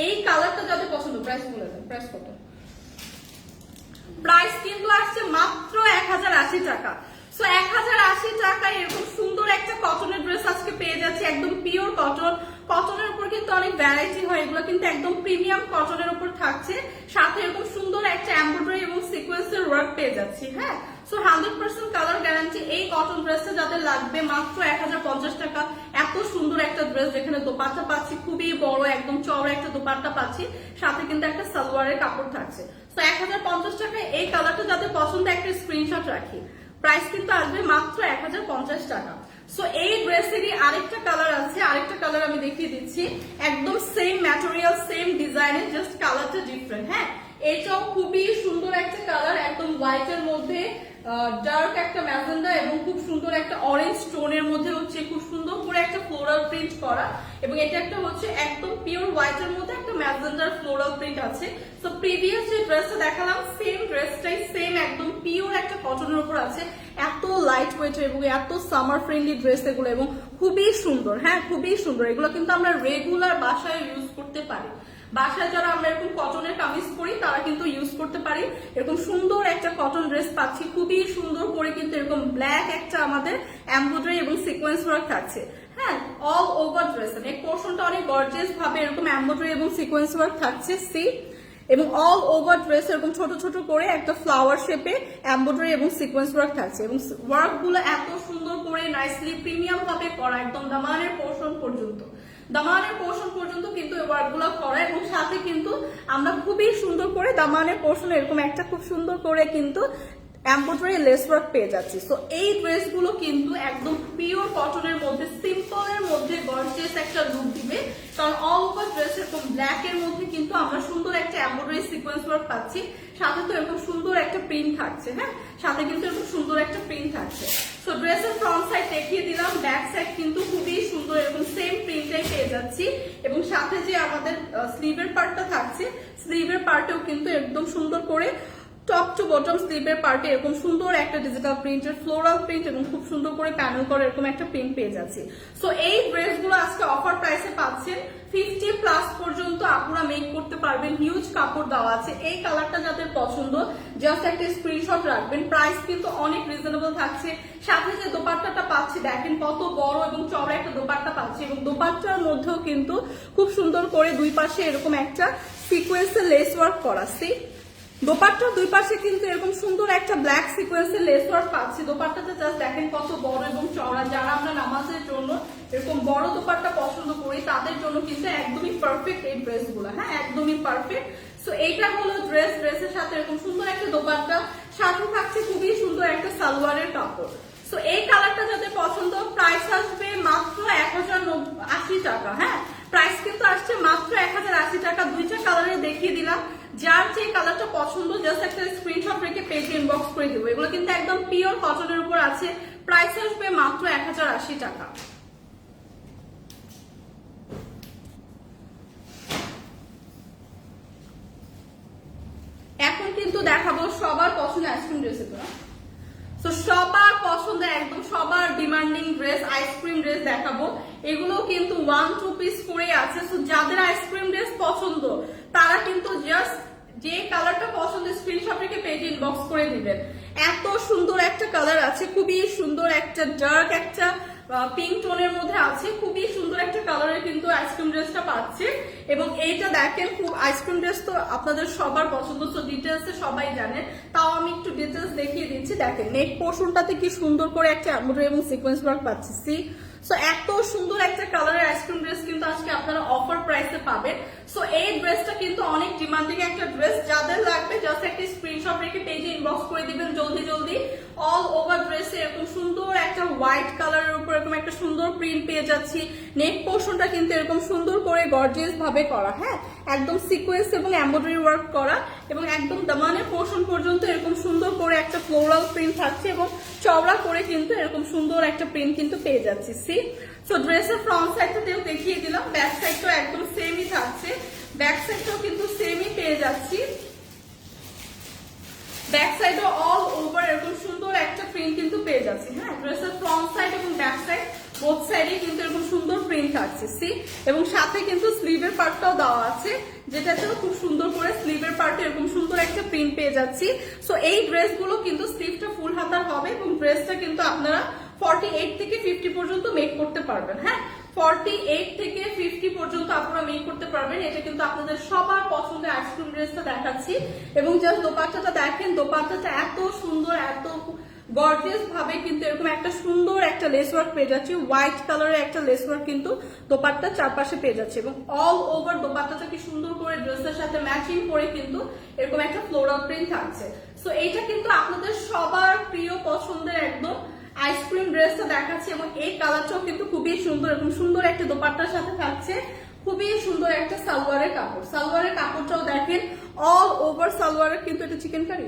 এই কালারটা যাদের পছন্দ, প্রাইস বলে দেন, প্রাইস কত? প্রাইস কিন্তু আসছে মাত্র 1080 টাকা। সো 1080 টাকায় এরকম সুন্দর একটা কটনের ড্রেস আজকে পেয়ে যাচ্ছে, একদম পিওর কটন। কটনের উপর কিন্তু অনেক ভ্যারাইটি হয়, এগুলো কিন্তু একদম প্রিমিয়াম কটনের উপর থাকছে, সাথে এরকম সুন্দর একটা এমব্রয়ডারি এবং সিকোয়েন্সের ওয়ার্ক পেয়ে যাচ্ছি। হ্যাঁ, সো 100% কালার গ্যারান্টি। এই কটন ড্রেসটা যাদের লাগবে মাত্র 1050 টাকা। এত সুন্দর একটা ড্রেস, যেখানে দোপাট্টা পাচ্ছি খুবই বড় একদম চওড়া একটা দোপাট্টা পাচ্ছি, সাথে কিন্তু একটা সালোয়ারের কাপড় থাকছে। সো 1050 টাকায় এই কালারটা যাদের পছন্দ একটা স্ক্রিনশট রাখি। প্রাইস কিন্তু আসবে মাত্র 1050 টাকা। সো এই ড্রেসেরই আরেকটা কালার আছে, আরেকটা কালার আমি দেখিয়ে দিচ্ছি, একদম সেম ম্যাটেরিয়াল সেম ডিজাইনের, জাস্ট কালারটা ডিফারেন্ট। হ্যাঁ, এটাও খুবই সুন্দর একটা কালার, একদম হোয়াইট এর মধ্যে ডার্ক একটা ম্যাজেন্ডা এবং খুব সুন্দর একটা অরেঞ্জ টোনের মধ্যে হচ্ছে খুব সুন্দর করে একটা ফ্লোরাল প্রিন্ট করা, এবং এটা একটা হচ্ছে একদম পিওর হোয়াইট এর মধ্যে একটা ম্যাজেন্ডার ফ্লোরাল প্রিন্ট আছে। তো প্রিভিয়াস যে ড্রেসটা দেখালাম সেম ড্রেসটাই সেম একদম পিওর একটা কটনের উপর আছে। এত লাইট ওয়েট এবং এত সামার ফ্রেন্ডলি ড্রেস এগুলো, এবং খুবই সুন্দর। হ্যাঁ, খুবই সুন্দর। এগুলো কিন্তু আমরা রেগুলার বাসায় ইউজ করতে পারি। বাসায় যারা আমরা এরকম কটনের কামিজ পরি তারা কিন্তু ইউজ করতে পারি। এরকম সুন্দর একটা কটন ড্রেস পাচ্ছি, খুবই সুন্দর করে কিন্তু এরকম ব্ল্যাক একটা আমাদের এমব্রয়ডারি এবং সিকোয়েন্স ওয়ার্ক থাকছে। হ্যাঁ, অল ওভার ড্রেস এই পোর্শনটা অনেক গর্জিয়াস ভাবে এরকম এমব্রয়ডারি এবং সিকোয়েন্স ওয়ার্ক থাকছে। এবং অল ওভার ড্রেস এরকম ছোট ছোট করে একটা ফ্লাওয়ার শেপে এমব্রয়ডারি এবং সিকোয়েন্স ওয়ার্ক থাকছে, এবং ওয়ার্ক গুলো এত সুন্দর করে নাইসলি প্রিমিয়াম ভাবে করা, একদম দামানের পোর্শন পর্যন্ত কিন্তু এই ওয়ার্ক গুলো করা, এবং সাথে কিন্তু আমরা খুবই সুন্দর করে দামানের পোর্শন এরকম একটা খুব সুন্দর করে কিন্তু এমব্রয়ডারি লেস ওয়ার্ক পেয়ে যাচ্ছি। সো এই ড্রেসগুলো কিন্তু একদম পিওর কটনের মধ্যে সিম্পলের মধ্যে গর্জিয়াস একটা লুক দিবে, কারণ অল ওভার ড্রেস এরকম ব্ল্যাক এর মধ্যে কিন্তু আমরা সুন্দর একটা এমব্রয়ডারি সিকোয়েন্স ওয়ার্ক পাচ্ছি, সাথে তো এরকম সুন্দর একটা প্রিন্ট থাকছে। হ্যাঁ, সাথে কিন্তু এরকম সুন্দর একটা প্রিন্ট থাকছে। সো ড্রেসের ফ্রন্ট সাইড দেখিয়ে দিলাম, ব্যাক সাইড কিন্তু খুবই সুন্দর এরকম সেম প্রিন্টটাই পেয়ে যাচ্ছি, এবং সাথে যে আমাদের স্লিভের পার্টটা থাকছে, স্লিভের পার্টেও কিন্তু একদম সুন্দর করে টপ টু বটম স্লিভের পার্টে এরকম সুন্দর একটা ডিজিটাল প্রিন্টের ফ্লোরাল প্রিন্ট এবং খুব সুন্দর করে প্যানেল করে এরকম একটা প্রিন্ট পেয়ে যাচ্ছি। সো এই ড্রেসগুলো আজকে অফার প্রাইসে পাচ্ছেন, 50+ পর্যন্ত আপনারা মেক করতে পারবেন, হিউজ কাপড় দেওয়া আছে। এই কালারটা যাদের পছন্দ জাস্ট একটা স্ক্রিনশট রাখবেন। প্রাইস কিন্তু অনেক রিজনেবল থাকছে, সাথে যে দোপাট্টাটা পাচ্ছি দেখেন কত বড় এবং চওড়া একটা দোপাট্টা পাচ্ছি, এবং দোপাট্টার মধ্যেও কিন্তু খুব সুন্দর করে দুই পাশে এরকম একটা সিকোয়েন্সের লেস ওয়ার্ক করা। দোপাট্টার দুই পাশে কিন্তু এরকম সুন্দর একটা ব্ল্যাক সিকোয়েন্সের লেস ওয়ার্ক পাচ্ছি। দোপাট্টাটা জাস্ট দেখেন কত বড় এবং চওড়া। যারা আমরা নামাজের জন্য এরকম বড় দোপাট্টা পছন্দ করি তাদের জন্য কিন্তু একদমই পারফেক্ট এই ড্রেসগুলো, হ্যাঁ একদমই পারফেক্ট। সো এইটা হলো ড্রেস, ড্রেসের সাথে এরকম সুন্দর একটা দোপাট্টা, সাথে থাকছে খুবই সুন্দর একটা সালোয়ারের কাপড়। সো এই কালারটা যাদের পছন্দ, প্রাইস আসবে মাত্র 1080 টাকা। হ্যাঁ, প্রাইস কিন্তু আসছে মাত্র 1080 টাকা। দুইটা কালারে দেখিয়ে দিলাম, যার যে কালারটা পছন্দ জাস্ট একটা স্ক্রিনশট রেখে পেজে ইনবক্স করে দেবো। এগুলো কিন্তু একদম পিওর কটনের উপর আছে, প্রাইস আসবে মাত্র 1080 টাকা। এখন কিন্তু দেখাবো সবার পছন্দের আইসক্রিম ড্রেস। তো সবার পছন্দের একদম সবার ডিমান্ডিং ড্রেস, আইসক্রিম ড্রেস দেখাবো। এগুলো কিন্তু 1-2 পিস করে আছে। তো যাদের আইসক্রিম ড্রেস পছন্দ তারা কিন্তু জাস্ট যে কালারটা পছন্দ স্ক্রিনশট রেখে পেজে ইনবক্স করে দিবেন। এত সুন্দর একটা কালার আছে, খুবই সুন্দর একটা ডার্ক একটা পিঙ্ক টোনের মধ্যে আছে, খুবই সুন্দর একটা কালারের কিন্তু আইসক্রিম ড্রেসটা পাচ্ছে। এবং এইটা দেখেন, খুব আইসক্রিম ড্রেস তো আপনাদের সবার পছন্দ, তো ডিটেলসে সবাই জানে, তাও আমি একটু ডিটেলস দেখিয়ে দিচ্ছি। দেখেন নেক পোর্শনটাতে কি সুন্দর করে একটা এমব্রয়ডারি এবং সিকোয়েন্স ওয়ার্ক পাচ্ছি। সো এত সুন্দর একটা কালারের আইসক্রিম ড্রেস কিন্তু আজকে আপনারা অফার প্রাইসে পাবেন। সো এই ড্রেসটা কিন্তু অনেক ডিমান্ডিং একটা ড্রেস। যাদের লাগবে জাস্ট একটা স্ক্রিনশট রেখে পেজে ইনবক্স করে দিবেন জলদি জলদি। অল ওভার ড্রেসে এরকম সুন্দর একটা হোয়াইট কালারের উপর এরকম একটা সুন্দর প্রিন্ট পেয়ে যাচ্ছি। নেক পোর্শনটা কিন্তু এরকম সুন্দর করে গর্জিয়াস ভাবে করা, হ্যাঁ একদম সিকোয়েন্স এবং এমব্রয়ডারি ওয়ার্ক করা, এবং একদম দামানের পোর্শন পর্যন্ত এরকম সুন্দর করে একটা ফ্লোরাল প্রিন্ট থাকছে এবং চওড়া করে কিন্তু এরকম সুন্দর একটা প্রিন্ট কিন্তু পেয়ে যাচ্ছি। সো ড্রেসের ফ্রন্ট সাইডটাতেও দেখিয়ে দিলাম, ব্যাক সাইডটাও একদম সেমই থাকছে, ব্যাক সাইডটাও কিন্তু সেমই পেয়ে যাচ্ছি। ব্যাক সাইডও অল ওভার এরকম সুন্দর একটা প্রিন্ট কিন্তু পেয়ে যাচ্ছি। হ্যাঁ, ড্রেসের ফ্রন্ট সাইড এবং ব্যাক সাইড বোথ সাইডে কিন্তু এরকম সুন্দর প্রিন্ট থাকছে। এবং সাথে কিন্তু স্লিভের পার্টটাও দেওয়া আছে, যেটাতেও খুব সুন্দর করে স্লিভের পার্টে এরকম সুন্দর একটা প্রিন্ট পেয়ে যাচ্ছি। সো এই ড্রেসগুলো কিন্তু স্লিভটা ফুল হাতার হবে এবং ড্রেসটা কিন্তু আপনারা 48 থেকে 50 পর্যন্ত মেক করতে পারবেন। হ্যাঁ, 48 থেকে 50 পর্যন্ত আপনারা মেক করতে পারবেন। এটা কিন্তু আপনাদের সবার পছন্দের আইসক্রিম ড্রেসটা দেখাচ্ছি। এবং জাস্ট দোপাট্টাটা দেখেন, দোপাট্টাটা এত সুন্দর, এত গর্জিয়াস ভাবে কিন্তু এরকম একটা সুন্দর একটা লেস ওয়ার্ক পেয়ে যাচ্ছে। হোয়াইট কালারের একটা লেস ওয়ার্ক কিন্তু দোপাট্টা চারপাশে পেয়ে যাচ্ছে এবং অল ওভার দোপাট্টাটা কি সুন্দর করে ড্রেসের সাথে ম্যাচিং করে কিন্তু এরকম একটা ফ্লোরাল প্রিন্ট থাকছে। সো এইটা কিন্তু আপনাদের সবার প্রিয় পছন্দের একদম আইসক্রিম ড্রেসটা দেখাচ্ছি। এবং এই কালারটাও কিন্তু খুবই সুন্দর, এরকম সুন্দর একটা দোপাট্টার সাথে থাকছে, খুবই সুন্দর একটা সালোয়ারের কাপড়। সালোয়ারের কাপড়টাও দেখেন অল ওভার সালোয়ারের কিন্তু এটা চিকেন কারি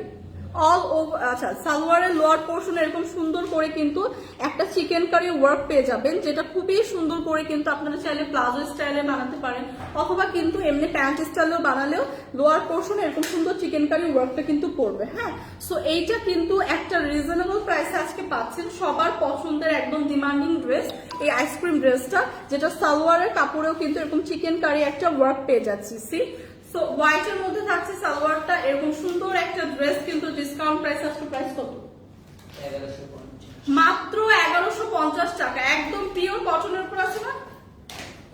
অল ওভার, আচ্ছা সালোয়ারের লোয়ার পোর্শন এরকম সুন্দর করে কিন্তু একটা চিকেন কারি ওয়ার্ক পেয়ে যাবেন, যেটা খুবই সুন্দর করে কিন্তু আপনারা চাইলে প্লাজো স্টাইলে বানাতে পারেন, অথবা কিন্তু এমনি প্যান্ট স্টাইলেও বানালেও লোয়ার পোর্শন এরকম সুন্দর চিকেন কারি ওয়ার্কটা কিন্তু পড়বে। হ্যাঁ, সো এইটা কিন্তু একটা রিজনেবল প্রাইসে আজকে পাচ্ছেন। সবার পছন্দের একদম ডিমান্ডিং ড্রেস এই আইসক্রিম ড্রেসটা, যেটা সালোয়ারের কাপড়েও কিন্তু এরকম চিকেন কারি একটা ওয়ার্ক পেয়ে যাচ্ছি। সো হোয়াইটের মধ্যে থাকছে সালোয়ারটা, এরকম সুন্দর একটা ড্রেস কিন্তু ডিসকাউন্ট প্রাইস আজকে প্রাইস কত? 1150, মাত্র 1150 টাকা। একদম পিওর কটনের উপর আছে না,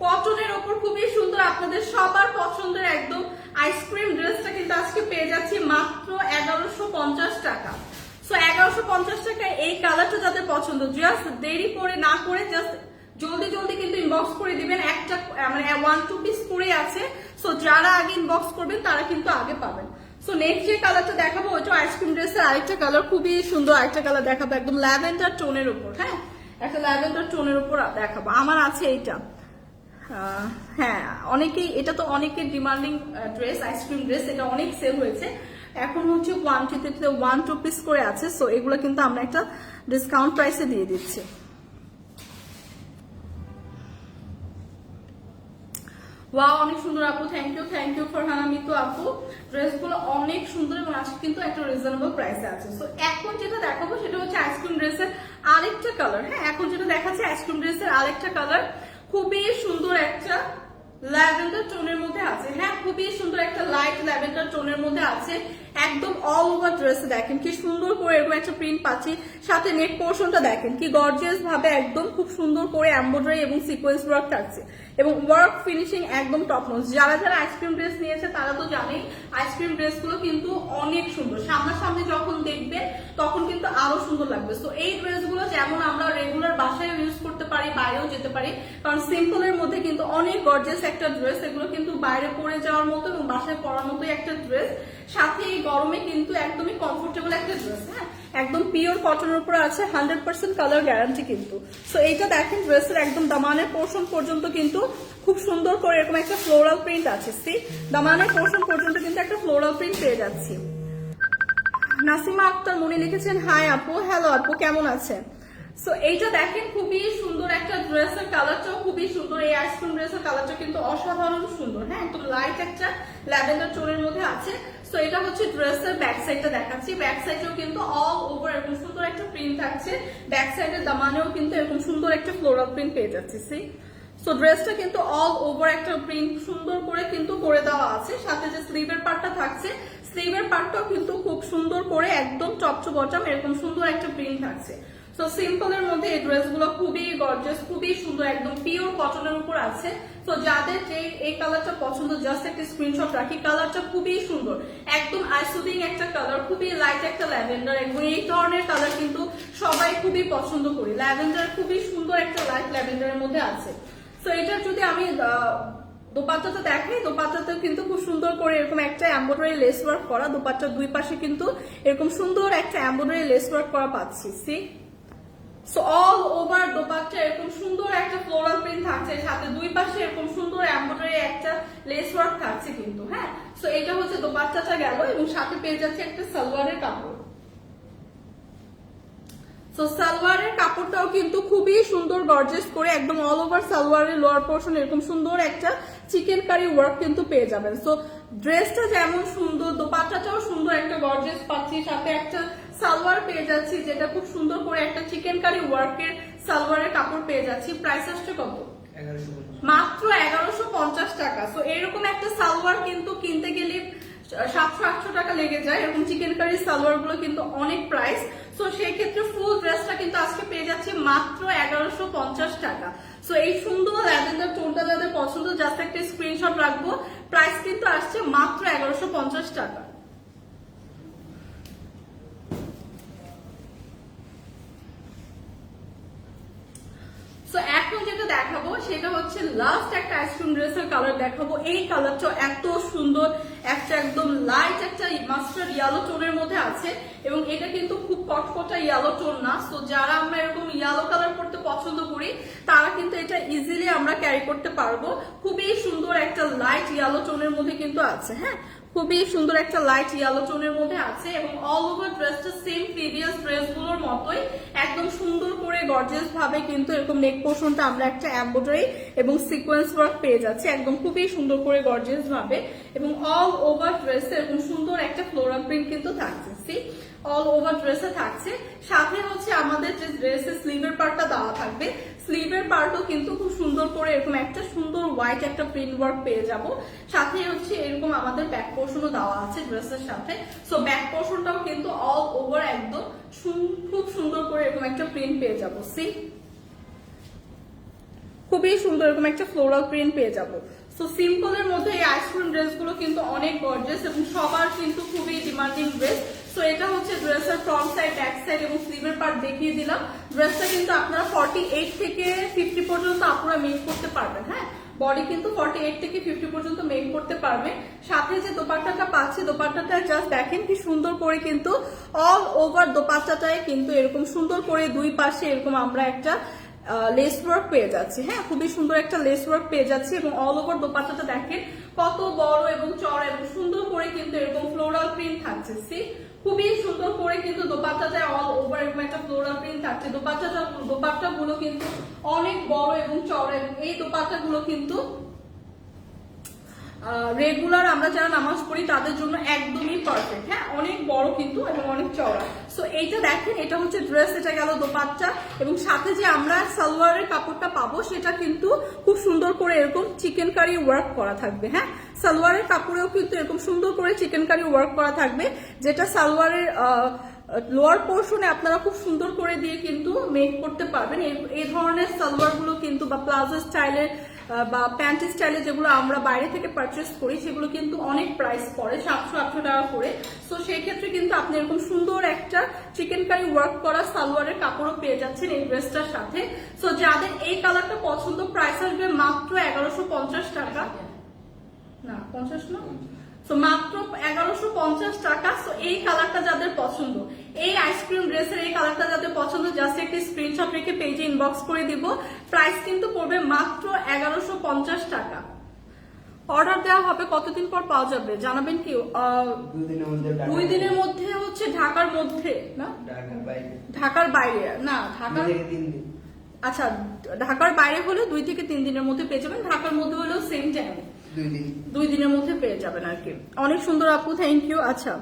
কটনের উপর খুবই সুন্দর আপনাদের সবার পছন্দের একদম আইসক্রিম ড্রেসটা কিন্তু আজকে পেয়ে যাচ্ছি মাত্র 1150 টাকা। সো 1150 টাকায় এই কালারটা যাদের পছন্দ, জাস্ট দেরি করে না করে জাস্ট জলদি জলদি কিন্তু ইনবক্স করে দিবেন। একটা মানে 1-2 পিস করে আছে, সো যারা আগে ইনবক্স করবেন তারা কিন্তু আগে পাবেন। সো নেক্সট যে কালারটা দেখাবো ওইটা আইসক্রিম ড্রেসের আরেকটা কালার, খুবই সুন্দর আরেকটা কালার দেখাবো একদম ল্যাভেন্ডার টোনের উপর। হ্যাঁ, একটা ল্যাভেন্ডার টোনের উপর দেখাবো, আমার আছে এইটা। হ্যাঁ, অনেকেই, এটা তো অনেকের ডিমান্ডিং ড্রেস, আইসক্রিম ড্রেস, এটা অনেক সেল হয়েছে। এখন হচ্ছে কোয়ান্টিটিতে 1-2 পিস করে আছে, সো এগুলো কিন্তু আমরা একটা ডিসকাউন্ট প্রাইসে দিয়ে দিচ্ছি। ওয়াও, অনেক সুন্দর আপু, থ্যাংক ইউ ফারহানা মিতু আপু। ড্রেসগুলো অনেক সুন্দর এবং আজকে কিন্তু একটা রিজনেবল প্রাইসে আছে। সো এখন যেটা দেখাবো সেটা হচ্ছে আইসক্রিম ড্রেসের আরেকটা কালার। হ্যাঁ, এখন যেটা দেখাচ্ছে আইসক্রিম ড্রেসের আরেকটা কালার, খুবই সুন্দর একটা ল্যাভেন্ডার টোনের মধ্যে আছে। হ্যাঁ, খুবই সুন্দর একটা লাইট ল্যাভেন্ডার টোনের মধ্যে আছে। একদম অল ওভার ড্রেসে দেখেন কি সুন্দর করে এরকম একটা প্রিন্ট পাচ্ছি, সাথে নেক পোর্শনটা দেখেন কি গর্জিয়াস ভাবে একদম খুব সুন্দর করে এমব্রয়ডারি এবং সিকোয়েন্স ওয়ার্ক থাকছে এবং ওয়ার্ক ফিনিশিং একদম টপ নচ। যারা যারা আইসক্রিম ড্রেস নিয়েছে তারা তো জানেই আইসক্রিম ড্রেসগুলো কিন্তু অনেক সুন্দর, সামনাসামনি যখন দেখবেন তখন কিন্তু আরো সুন্দর লাগবে। তো এই ড্রেসগুলো যেমন আমরা রেগুলার বাসায় ইউজ করতে পারি, বাইরেও যেতে পারি, কারণ সিম্পলের মধ্যে কিন্তু অনেক গর্জিয়াস একটা ড্রেস, এগুলো কিন্তু বাইরে পরে যাওয়ার মতো এবং বাসায় পরার মতোই একটা ড্রেস, সাথে এই গরমে কিন্তু একদমই কমফোর্টেবল একটা ড্রেস। হ্যাঁ, একদম পিওর কটনের উপরে আছে, 100% কালার গ্যারান্টি কিন্তু। সো এইটা দেখেন ড্রেসের একদম দামানের পোর্শন পর্যন্ত কিন্তু খুব সুন্দর করে এরকম একটা ফ্লোরাল প্রিন্ট আছে। সি দামানের পোর্শন পর্যন্ত কিন্তু একটা ফ্লোরাল প্রিন্ট পেয়ে যাচ্ছি। নাসিমা আক্তার মনি লিখেছেন, হাই আপু, হ্যালো আপু, কেমন আছেন? সো এইটা দেখেন খুবই সুন্দর একটা ড্রেসের কালারটাও খুবই সুন্দর, এই আইসক্রিম ড্রেসের কালারটা কিন্তু অসাধারণ সুন্দর। হ্যাঁ, একদম লাইট একটা ল্যাভেন্ডার টোনের মধ্যে আছে। সো এটা হচ্ছে ড্রেসের ব্যাক সাইডটা দেখাচ্ছি। ব্যাক সাইডেও কিন্তু অল ওভার এরকম সুন্দর একটা প্রিন্ট থাকছে, ব্যাক সাইডের দামানেও কিন্তু এরকম সুন্দর একটা ফ্লোরাল প্রিন্ট পেয়ে যাচ্ছি। সি সো ড্রেসটা কিন্তু অল ওভার একটা প্রিন্ট সুন্দর করে কিন্তু করে দেওয়া আছে, সাথে যে স্লিভের পার্টটা থাকছে স্লিভের পার্টটাও কিন্তু খুব সুন্দর করে একদম টপ টু বটম এরকম সুন্দর একটা প্রিন্ট থাকছে। তো সিম্পলের মধ্যে এই ড্রেসগুলো খুবই গর্জিয়াস, খুবই সুন্দর, একদম পিওর কটনের উপর আছে। তো যাদের যে এই কালারটা পছন্দ জাস্ট একটা স্ক্রিনশট রাখি, কালারটা খুবই সুন্দর, একদম আইসুদিং একটা কালার, খুবই লাইট একটা ল্যাভেন্ডার এবং এই ধরনের কালার কিন্তু সবাই খুবই পছন্দ করি। ল্যাভেন্ডার খুবই সুন্দর একটা লাইট ল্যাভেন্ডারের মধ্যে আছে। তো এটা যদি আমি দোপাট্টাটা দেখাই, দোপাট্টাতেও কিন্তু খুব সুন্দর করে এরকম একটা এমব্রয়ডারি লেস ওয়ার্ক করা, দোপাট্টার দুই পাশে কিন্তু এরকম সুন্দর একটা এমব্রয়ডারি লেস ওয়ার্ক করা পাচ্ছি। See so all over dupatta এরকম সুন্দর একটা ফ্লোরাল প্রিন্ট থাকছে, সাথে দুই পাশে এরকম সুন্দর এমব্রয়ডারি একটা লেস ওয়ার্ক থাকছে কিন্তু। হ্যাঁ, সো এটা হচ্ছে দোপাট্টাটা গেল এবং সাথে পেয়ে যাচ্ছে একটা সালোয়ারের কাপড়। তো সালোয়ারের কাপড়টাও কিন্তু খুবই সুন্দর গর্জিয়াস করে একদম অল ওভার সালোয়ারের লোয়ার পোর্শন এরকম সুন্দর একটা চিকেন কারি ওয়ার্ক কিন্তু পেয়ে যাবেন। সো ড্রেসটা যেমন সুন্দর, দোপাট্টাটাও সুন্দর একটা গর্জিয়াস পাচ্ছি, সাথে একটা সালোয়ার পেয়ে যাচ্ছি যেটা খুব সুন্দর করে একটা চিকেন কারি ওয়ার্কের সালোয়ারের কাপড় পেয়ে যাচ্ছি। প্রাইস আসছে কত? মাত্র 1150 টাকা। সো এরকম একটা সালোয়ার কিন্তু কিনতে গেলে 700-800 টাকা লেগে যায়, এরকম চিকেন কারি সালোয়ার গুলো কিন্তু অনেক প্রাইস। তো সেই ক্ষেত্রে ফুল ড্রেসটা কিন্তু আজকে পেয়ে যাচ্ছে মাত্র 1150 টাকা। সো এই সুন্দর ল্যাভেন্ডার টোনটা যাদের পছন্দ জাস্ট একটা স্ক্রিনশট রাখবো, প্রাইস কিন্তু আসছে মাত্র 1150 টাকা। সো এখন যেটা দেখাবো সেটা হচ্ছে লাস্ট একটা আইসক্রিম ড্রেসের কালার দেখাবো। এই কালারটা এত সুন্দর, একটা একদম লাইট একটা মাস্টার্ড ইয়েলো টোনের মধ্যে আছে এবং এটা কিন্তু খুব কটকটা ইয়েলো টোন না। সো যারা আমরা এরকম ইয়েলো কালার পড়তে পছন্দ করি তারা কিন্তু এটা ইজিলি আমরা ক্যারি করতে পারবো। খুবই সুন্দর একটা লাইট ইয়েলো টোনের মধ্যে কিন্তু আছে। হ্যাঁ, খুবই সুন্দর একটা লাইট ইয়েলো টোনের মধ্যে আছে এবং অল ওভার ড্রেসটা সেম প্রিভিয়াস ড্রেসগুলোর মতোই একদম সুন্দর করে গর্জিয়াস ভাবে কিন্তু এরকম নেক পোর্শনটা আমরা একটা এমব্রয়ডারি এবং সিকোয়েন্স ওয়ার্ক পেয়ে যাচ্ছি একদম খুবই সুন্দর করে গর্জিয়াস ভাবে এবং অল ওভার ড্রেসে এরকম সুন্দর একটা ফ্লোরাল প্রিন্ট কিন্তু থাকছে। সি অল ওভার ড্রেসে থাকছে, সাথে হচ্ছে আমাদের যে ড্রেসের স্লিভের পার্টটা দেওয়া থাকবে, স্লিভের পার্টও কিন্তু খুব সুন্দর করে এরকম একটা সুন্দর হোয়াইট একটা প্রিন্ট ওয়ার্ক পেয়ে যাব, সাথে হচ্ছে এরকম আমাদের ব্যাক পোর্শনও দেওয়া আছে ড্রেসের সাথে। সো ব্যাক পোর্শনটাও কিন্তু অল ওভার একদম খুব সুন্দর করে এরকম একটা প্রিন্ট পেয়ে যাব। সি খুবই সুন্দর এরকম একটা ফ্লোরাল প্রিন্ট পেয়ে যাব। সো সিম্পলের মধ্যে এই আইসক্রিম ড্রেসগুলো কিন্তু অনেক গর্জিয়াস এবং সবার কিন্তু খুবই ডিমান্ডিং ড্রেস। সো এটা হচ্ছে ড্রেসের ফ্রন্ট সাইড, ব্যাক সাইড এবং স্লিভের পার্ট দেখিয়ে দিলাম। ড্রেসটা কিন্তু আপনারা 48 থেকে 50 পর্যন্ত আপনারা মেক করতে পারবেন। হ্যাঁ, বডি কিন্তু 48 থেকে 50 পর্যন্ত মেক করতে পারবেন। সাথে যে দোপাট্টাটা পাচ্ছি, দোপাট্টাটা জাস্ট দেখেন কি সুন্দর করে কিন্তু অল ওভার দোপাট্টাটায় কিন্তু এরকম সুন্দর করে দুই পাশে এরকম আমরা একটা লেস ওয়ার্ক পেয়ে যাচ্ছি। হ্যাঁ, খুবই সুন্দর একটা লেস ওয়ার্ক পেয়ে যাচ্ছি এবং অল ওভার দোপাট্টাটা দেখেন কত বড় এবং চড়া এবং সুন্দর করে কিন্তু এরকম ফ্লোরাল প্রিন্ট থাকছে। সি খুবই সুন্দর করে কিন্তু দোপাট্টাটায় অল ওভার এরকম একটা ফ্লোরাল প্রিন্ট থাকছে। দোপাট্টাগুলো কিন্তু অনেক বড় এবং চড়া এবং এই দোপাট্টাগুলো কিন্তু রেগুলার আমরা যারা নামাজ পড়ি তাদের জন্য একদমই পারফেক্ট। হ্যাঁ, অনেক বড় কিন্তু এবং অনেক চওড়া। সো এইটা দেখেন, এটা হচ্ছে ড্রেস, এটা গেল দোপাট্টা, এবং সাথে যে আমরা সালোয়ারের কাপড়টা পাবো সেটা কিন্তু খুব সুন্দর করে এরকম চিকেন কারি ওয়ার্ক করা থাকবে। হ্যাঁ, সালোয়ারের কাপড়েও কিন্তু এরকম সুন্দর করে চিকেন কারি ওয়ার্ক করা থাকবে, যেটা সালোয়ারের লোয়ার পোর্শনে আপনারা খুব সুন্দর করে দিয়ে কিন্তু মেক করতে পারবেন। এই ধরনের সালোয়ার গুলো কিন্তু বা প্লাজো স্টাইলের বা প্যান্ট স্টাইলে যেগুলো আমরা বাইরে থেকে পারচেস করি সেগুলো কিন্তু অনেক প্রাইস পড়ে, 700-800 টাকা করে। সো সেই ক্ষেত্রে কিন্তু আপনি এরকম সুন্দর একটা চিকেন কারি ওয়ার্ক করা সালোয়ারের কাপড়ও পেয়ে যাচ্ছেন এই ড্রেসটার সাথে। সো যাদের এই কালারটা পছন্দ, প্রাইস আসবে মাত্র 1150 টাকা, না 50 না, তো মাত্র 1150 টাকা। তো এই কালারটা যাদের পছন্দ, এই আইসক্রিম ড্রেসের এই কালারটা যাদের পছন্দ, জাস্ট একটি স্ক্রিনশট রেখে পেজে ইনবক্স করে দিব। প্রাইস কিন্তু পড়বে মাত্র 1150 টাকা। অর্ডার দেওয়া হবে কতদিন পর পাওয়া যাবে জানাবেন কি? 2 দিনের মধ্যে হচ্ছে ঢাকার মধ্যে না, ঢাকার বাইরে না, ঢাকার, আচ্ছা ঢাকার বাইরে হলে 2 থেকে 3 দিনের মধ্যে পেয়ে যাবেন, ঢাকার মধ্যে হলেও সেম টাইম 2 দিনের মধ্যে পেয়ে যাবেন আর কি। অনেক সুন্দর আপু, থ্যাংক ইউ। আচ্ছা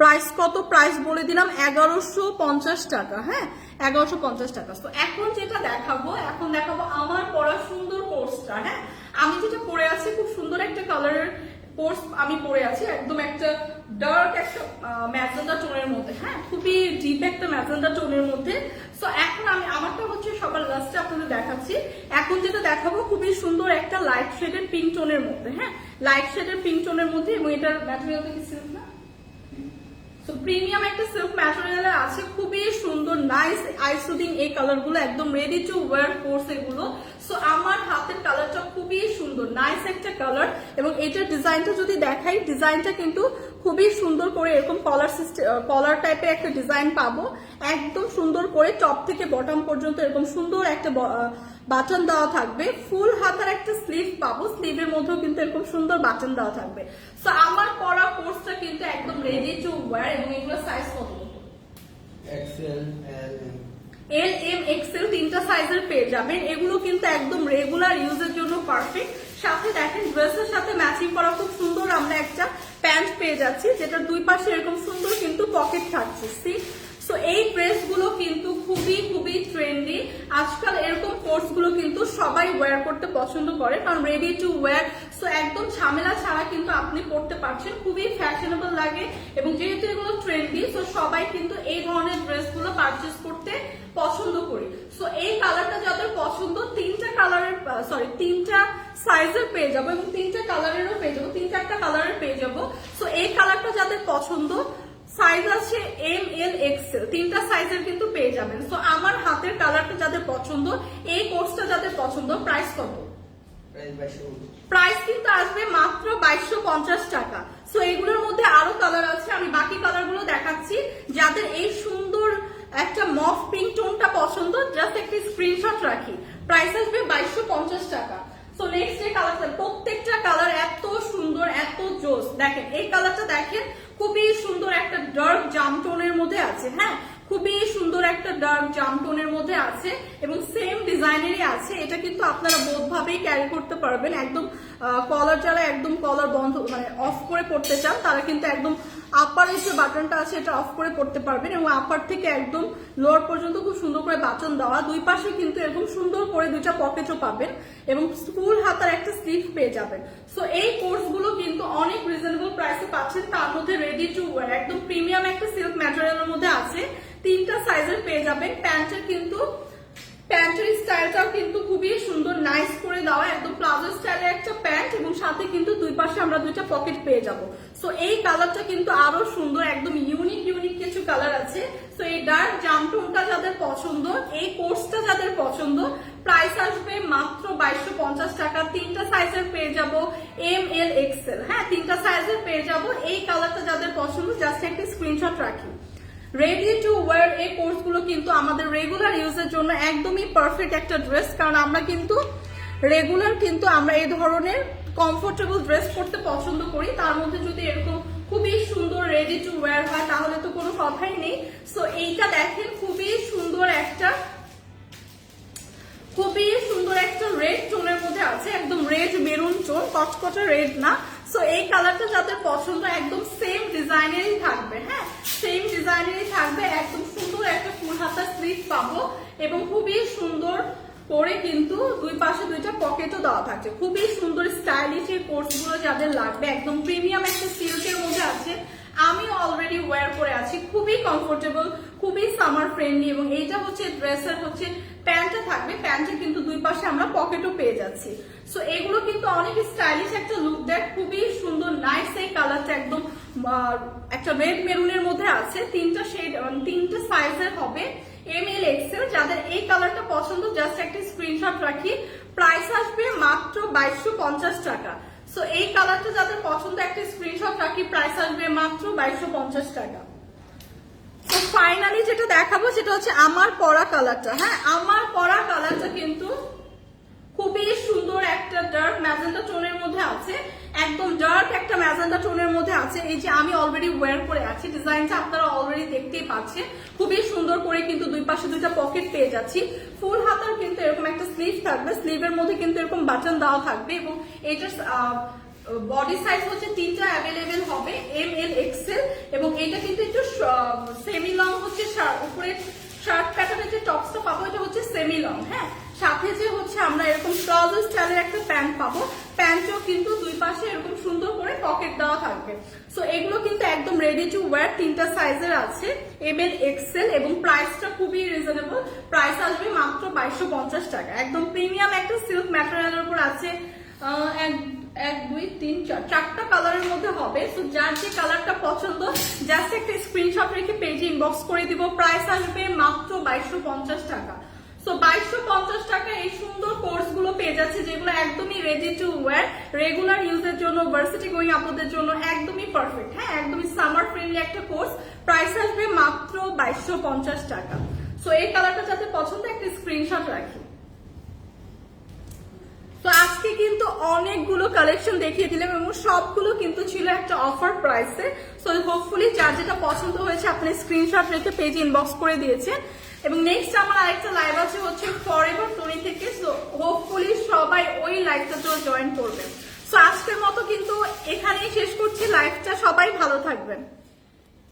প্রাইস কত? প্রাইস বলে দিলাম 1150 টাকা। হ্যাঁ, 1150 টাকা। তো এখন যেটা দেখাবো, এখন দেখাবো আমার পরা সুন্দর কোর্সটা। হ্যাঁ, আমি যেটা পরে আছি খুব সুন্দর একটা কালারের কোর্স আমি পরে আছি, একদম একটা ডার্ক একটা ম্যাজেন্ডা টোনের মধ্যে। হ্যাঁ, খুবই ডিপ একটা ম্যাজেন্ডা টোনের মধ্যে। সো এখন আমি আমারটা হচ্ছে সবার লাস্টে আপনাদের দেখাচ্ছি। এখন যেটা দেখাবো খুবই সুন্দর একটা লাইট শেডের পিঙ্ক টোনের মধ্যে। হ্যাঁ, লাইট শেডের পিঙ্ক টোনের মধ্যে, এবং এটার ম্যাটেরিয়ালটা কি সিল্ক না, সো প্রিমিয়াম একটা সিল্ক ম্যাটেরিয়াল আছে, খুবই সুন্দর নাইস আইসুদিং এই কালার গুলো, একদম রেডি টু ওয়্যার কোর্স এগুলো। সো আমার হাতের কালারটা খুবই সুন্দর, নাইস একটা কালার, এবং এটার ডিজাইনটা যদি দেখাই, ডিজাইনটা কিন্তু খুবই সুন্দর করে এরকম কলার সিস্টেম, কলার টাইপের একটা ডিজাইন পাবো, একদম সুন্দর করে টপ থেকে বটম পর্যন্ত এরকম সুন্দর একটা বাটন দেওয়া থাকবে। ফুল হাতার একটা স্লিভ পাবো, স্লিভের মধ্যেও কিন্তু এরকম সুন্দর বাটন দেওয়া থাকবে। সো আমার পরা কোর্সটা কিন্তু একদম রেডি টু ওয়্যার, এবং এগুলো সাইজ কত? এক্সেল, এল, এম, এক্সেল 3টা সাইজের পেয়ে যাবেন। এগুলো কিন্তু একদম রেগুলার ইউজের জন্য পারফেক্ট। সাথে দেখেন ড্রেসের সাথে ম্যাচিং করা খুব সুন্দর আমরা একটা প্যান্ট পেয়ে যাচ্ছি, যেটার 2 পাশে এরকম সুন্দর কিন্তু পকেট থাকছে। সো এই ড্রেসগুলো কিন্তু খুবই খুবই ট্রেন্ডি আজকাল। এরকম কোর্স গুলো কিন্তু সবাই ওয়্যার করতে পছন্দ করে, কারণ রেডি টু ওয়্যার। সো একদম ঝামেলা ছাড়া কিন্তু আপনি পড়তে পারছেন, খুবই ফ্যাশনেবল লাগে, এবং যেহেতু এগুলো ট্রেন্ডি, সো সবাই কিন্তু এই ধরনের ড্রেসগুলো পারচেস করতে পছন্দ করি। সো এই কালারটা যাদের পছন্দ, 3টা কালারের, সরি 3টা সাইজের পেয়ে যাবো, এবং 3টা কালারেরও পেয়ে যাবো, 3-4টা কালারের পেয়ে যাবো। সো এই কালারটা যাদের পছন্দ, সাইজ আছে এম, এল, এক্সেল, 3টা সাইজের কিন্তু পেয়ে যাবেন। সো আমার হাতের কালারটা যাদের পছন্দ, এই কোর্সটা যাদের পছন্দ, প্রাইস কত? প্রাইস কিন্তু আসবে মাত্র 2250 টাকা। সো এগুলোর মধ্যে আরো কালার আছে, আমি বাকি কালারগুলো দেখাচ্ছি। যাদের এই সুন্দর একটা মফ পিঙ্ক টোনটা পছন্দ, জাস্ট একটি স্ক্রিনশট রাখি, প্রাইস আসবে 2250 টাকা। সো নেক্সট যে কালারটা, প্রত্যেকটা কালার এত সুন্দর, এত জোস। দেখেন এই কালারটা, দেখেন খুবই সুন্দর একটা ডার্ক জাম টোনের মধ্যে আছে। হ্যাঁ, খুবই সুন্দর একটা ডার্ক জাম টোনের মধ্যে আছে, এবং সেম ডিজাইনেরই আছে। এটা কিন্তু আপনারা বোধ ভাবেই ক্যারি করতে পারবেন। একদম কলার, যারা একদম কলার বন্ধ মানে অফ করে পড়তে চান, তারা কিন্তু একদম আপারের যে বাটনটা আছে এটা অফ করে পড়তে পারবেন, এবং আপার থেকে একদম লোয়ার পর্যন্ত খুব সুন্দর করে বাটন দেওয়া। 2 পাশে কিন্তু এরকম সুন্দর করে 2টা পকেটও পাবেন, এবং ফুল হাতার একটা স্লিভ পেয়ে যাবেন। সো এই কোর্সগুলো কিন্তু অনেক রিজনেবল প্রাইসে পাচ্ছেন, তার মধ্যে রেডি টু ওয়্যার, একদম প্রিমিয়াম একটা সিল্ক ম্যাটেরিয়ালের মধ্যে আছে। 3টা সাইজের পেয়ে যাবেন। প্যান্টের কিন্তু প্যান্টের স্টাইলটাও কিন্তু খুবই সুন্দর, নাইস করে দেওয়া, একদম প্লাজো স্টাইলের একটা প্যান্ট, এবং সাথে কিন্তু 2 পাশে আমরা 2টা পকেট পেয়ে যাব। সো এই কালারটা কিন্তু আরো সুন্দর, একদম ইউনিক কিছু কালার আছে। সো এই ডার্ক জাম টোনটা যাদের পছন্দ, এই কোর্সটা যাদের পছন্দ, প্রাইস আসবে মাত্র 2250 টাকা। 3টা সাইজের পেয়ে যাব, এম, এল, এক্সেল। হ্যাঁ, 3টা সাইজের পেয়ে যাব। এই কালারটা যাদের পছন্দ, জাস্ট একটা স্ক্রিনশট রাখি। রেডি টু ওয়্যার এই কোর্সগুলো কিন্তু আমাদের রেগুলার ইউজের জন্য একদমই পারফেক্ট একটা ড্রেস, কারণ আমরা কিন্তু রেগুলার কিন্তু আমরা এই ধরনের কমফোর্টেবল ড্রেস পরতে পছন্দ করি। তার মধ্যে যদি এরকম খুবই সুন্দর রেডি টু ওয়্যার হয়, তাহলে তো কোনো কথাই নেই। সো এইটা দেখেন, খুবই সুন্দর একটা রেড টোনের মধ্যে আছে, একদম রেড মেরুন টোন, কটকটে রেড না। সো এই কালারটা যাদের পছন্দ একদম সেম ডিজাইনেরই থাকবে, হ্যাঁ সেম ডিজাইনেরই থাকবে। একদম সুন্দর একটা ফুল হাতা স্লিভ পাবো এবং খুবই সুন্দর করে কিন্তু দুই পাশে দুইটা পকেটও দেওয়া থাকছে। খুবই সুন্দর স্টাইলিশ এই কোর্সগুলো যাদের লাগবে, একদম প্রিমিয়াম একটা সিল্কের মধ্যে আছে। আমি অলরেডি ওয়্যার করে আছি, খুবই কমফোর্টেবল, খুবই সামার ফ্রেন্ডলি। এবং এইটা হচ্ছে ড্রেসের হচ্ছে প্যান্টটা থাকবে, প্যান্টে কিন্তু দুই পাশে আমরা পকেটও পেয়ে যাচ্ছি। সো এগুলো কিন্তু অনেক স্টাইলিশ একটা লুক দেয়, খুবই সুন্দর নাইস। এই কালারটা একদম একটা রেড মেরুনের মধ্যে আছে, তিনটা শেড, তিনটা সাইজের হবে, ML XL। যাদের এই কালারটা পছন্দ জাস্ট একটা স্ক্রিনশট রাখি। প্রাইস আসবে মাত্র 2250 টাকা। সো এই কালারটা যাদের পছন্দ একটা স্ক্রিনশট রাখি, প্রাইস আসবে মাত্র 2250 টাকা। তো ফাইনালি যেটা দেখাবো সেটা হচ্ছে আমার পরা কালারটা। হ্যাঁ আমার পরা কালারটা কিন্তু খুবই সুন্দর একটা ডার্ক ম্যাজেন্টা টোনের মধ্যে আছে, একদম ডার্ক একটা ম্যাজেন্টা টোনের মধ্যে আছে। এই যে আমি অলরেডি ওয়্যার করে আছি, ডিজাইনটা আপনারা অলরেডি দেখতেই পাচ্ছেন। খুবই সুন্দর করে কিন্তু দুই পাশে দুইটা পকেট পেয়ে যাচ্ছি। ফুল হাতার কিন্তু এরকম একটা স্লিভ থাকবে, স্লিভের মধ্যে কিন্তু এরকম বাটন দেওয়া থাকবে এবং এটার বডি সাইজ হচ্ছে তিনটা অ্যাভেলেবেল হবে, ML XL। এবং এটা কিন্তু একটু সেমি লং হচ্ছে, উপরে শার্ট প্যাটার্নের যে টপসটা পাবো এটা হচ্ছে সেমি লং। হ্যাঁ সাথে যে হচ্ছে আমরা এরকম প্লাজো স্টাইলের একটা প্যান্ট পাবো, প্যান্টও কিন্তু দুই পাশে এরকম সুন্দর করে পকেট দেওয়া থাকবে। সো এগুলো কিন্তু একদম রেডি টু ওয়্যার, তিনটা সাইজের আছে, ML XL। এবং প্রাইসটা খুবই রিজনেবল, প্রাইস আসবে মাত্র 2250 টাকা। একদম প্রিমিয়াম একটা সিল্ক ম্যাটেরিয়ালের উপর আছে। এক দুই তিন চারটা কালারের মধ্যে হবে। সো যার যে কালারটা পছন্দ জাস্ট একটা স্ক্রিনশট রেখে পেজে ইনবক্স করে দিব। প্রাইস আসবে মাত্র 2250 টাকা। সো 2250 টাকা এই সুন্দর কোর্স গুলো পেয়ে যাচ্ছে, যেগুলো একদমই রেডি টু ওয়্যার, রেগুলার ইউজের জন্য, ভার্সিটি গোয়িং আপুদের জন্য একদমই পারফেক্ট। হ্যাঁ একদমই সামার ফ্রেন্ডলি একটা কোর্স। প্রাইস আসবে মাত্র 2250 টাকা। সো এই কালারটা যাতে পছন্দ একটা স্ক্রিনশট রাখি। তো আজকে কিন্তু অনেকগুলো কালেকশন দেখিয়ে দিলাম এবং সবগুলো কিন্তু ছিল একটা অফার প্রাইসে। সো হোপফুলি যার যেটা পছন্দ হয়েছে আপনি স্ক্রিনশট রেখে পেজে ইনবক্স করে দিয়েছেন। এবং নেক্সট আমার আরেকটা লাইভ আছে হচ্ছে ফরএভার 20 থেকে। সো হোপফুলি সবাই ওই লাইভটাতেও জয়েন করবেন। সো আজকের মতো কিন্তু এখানেই শেষ করছি লাইভটা, সবাই ভালো থাকবেন।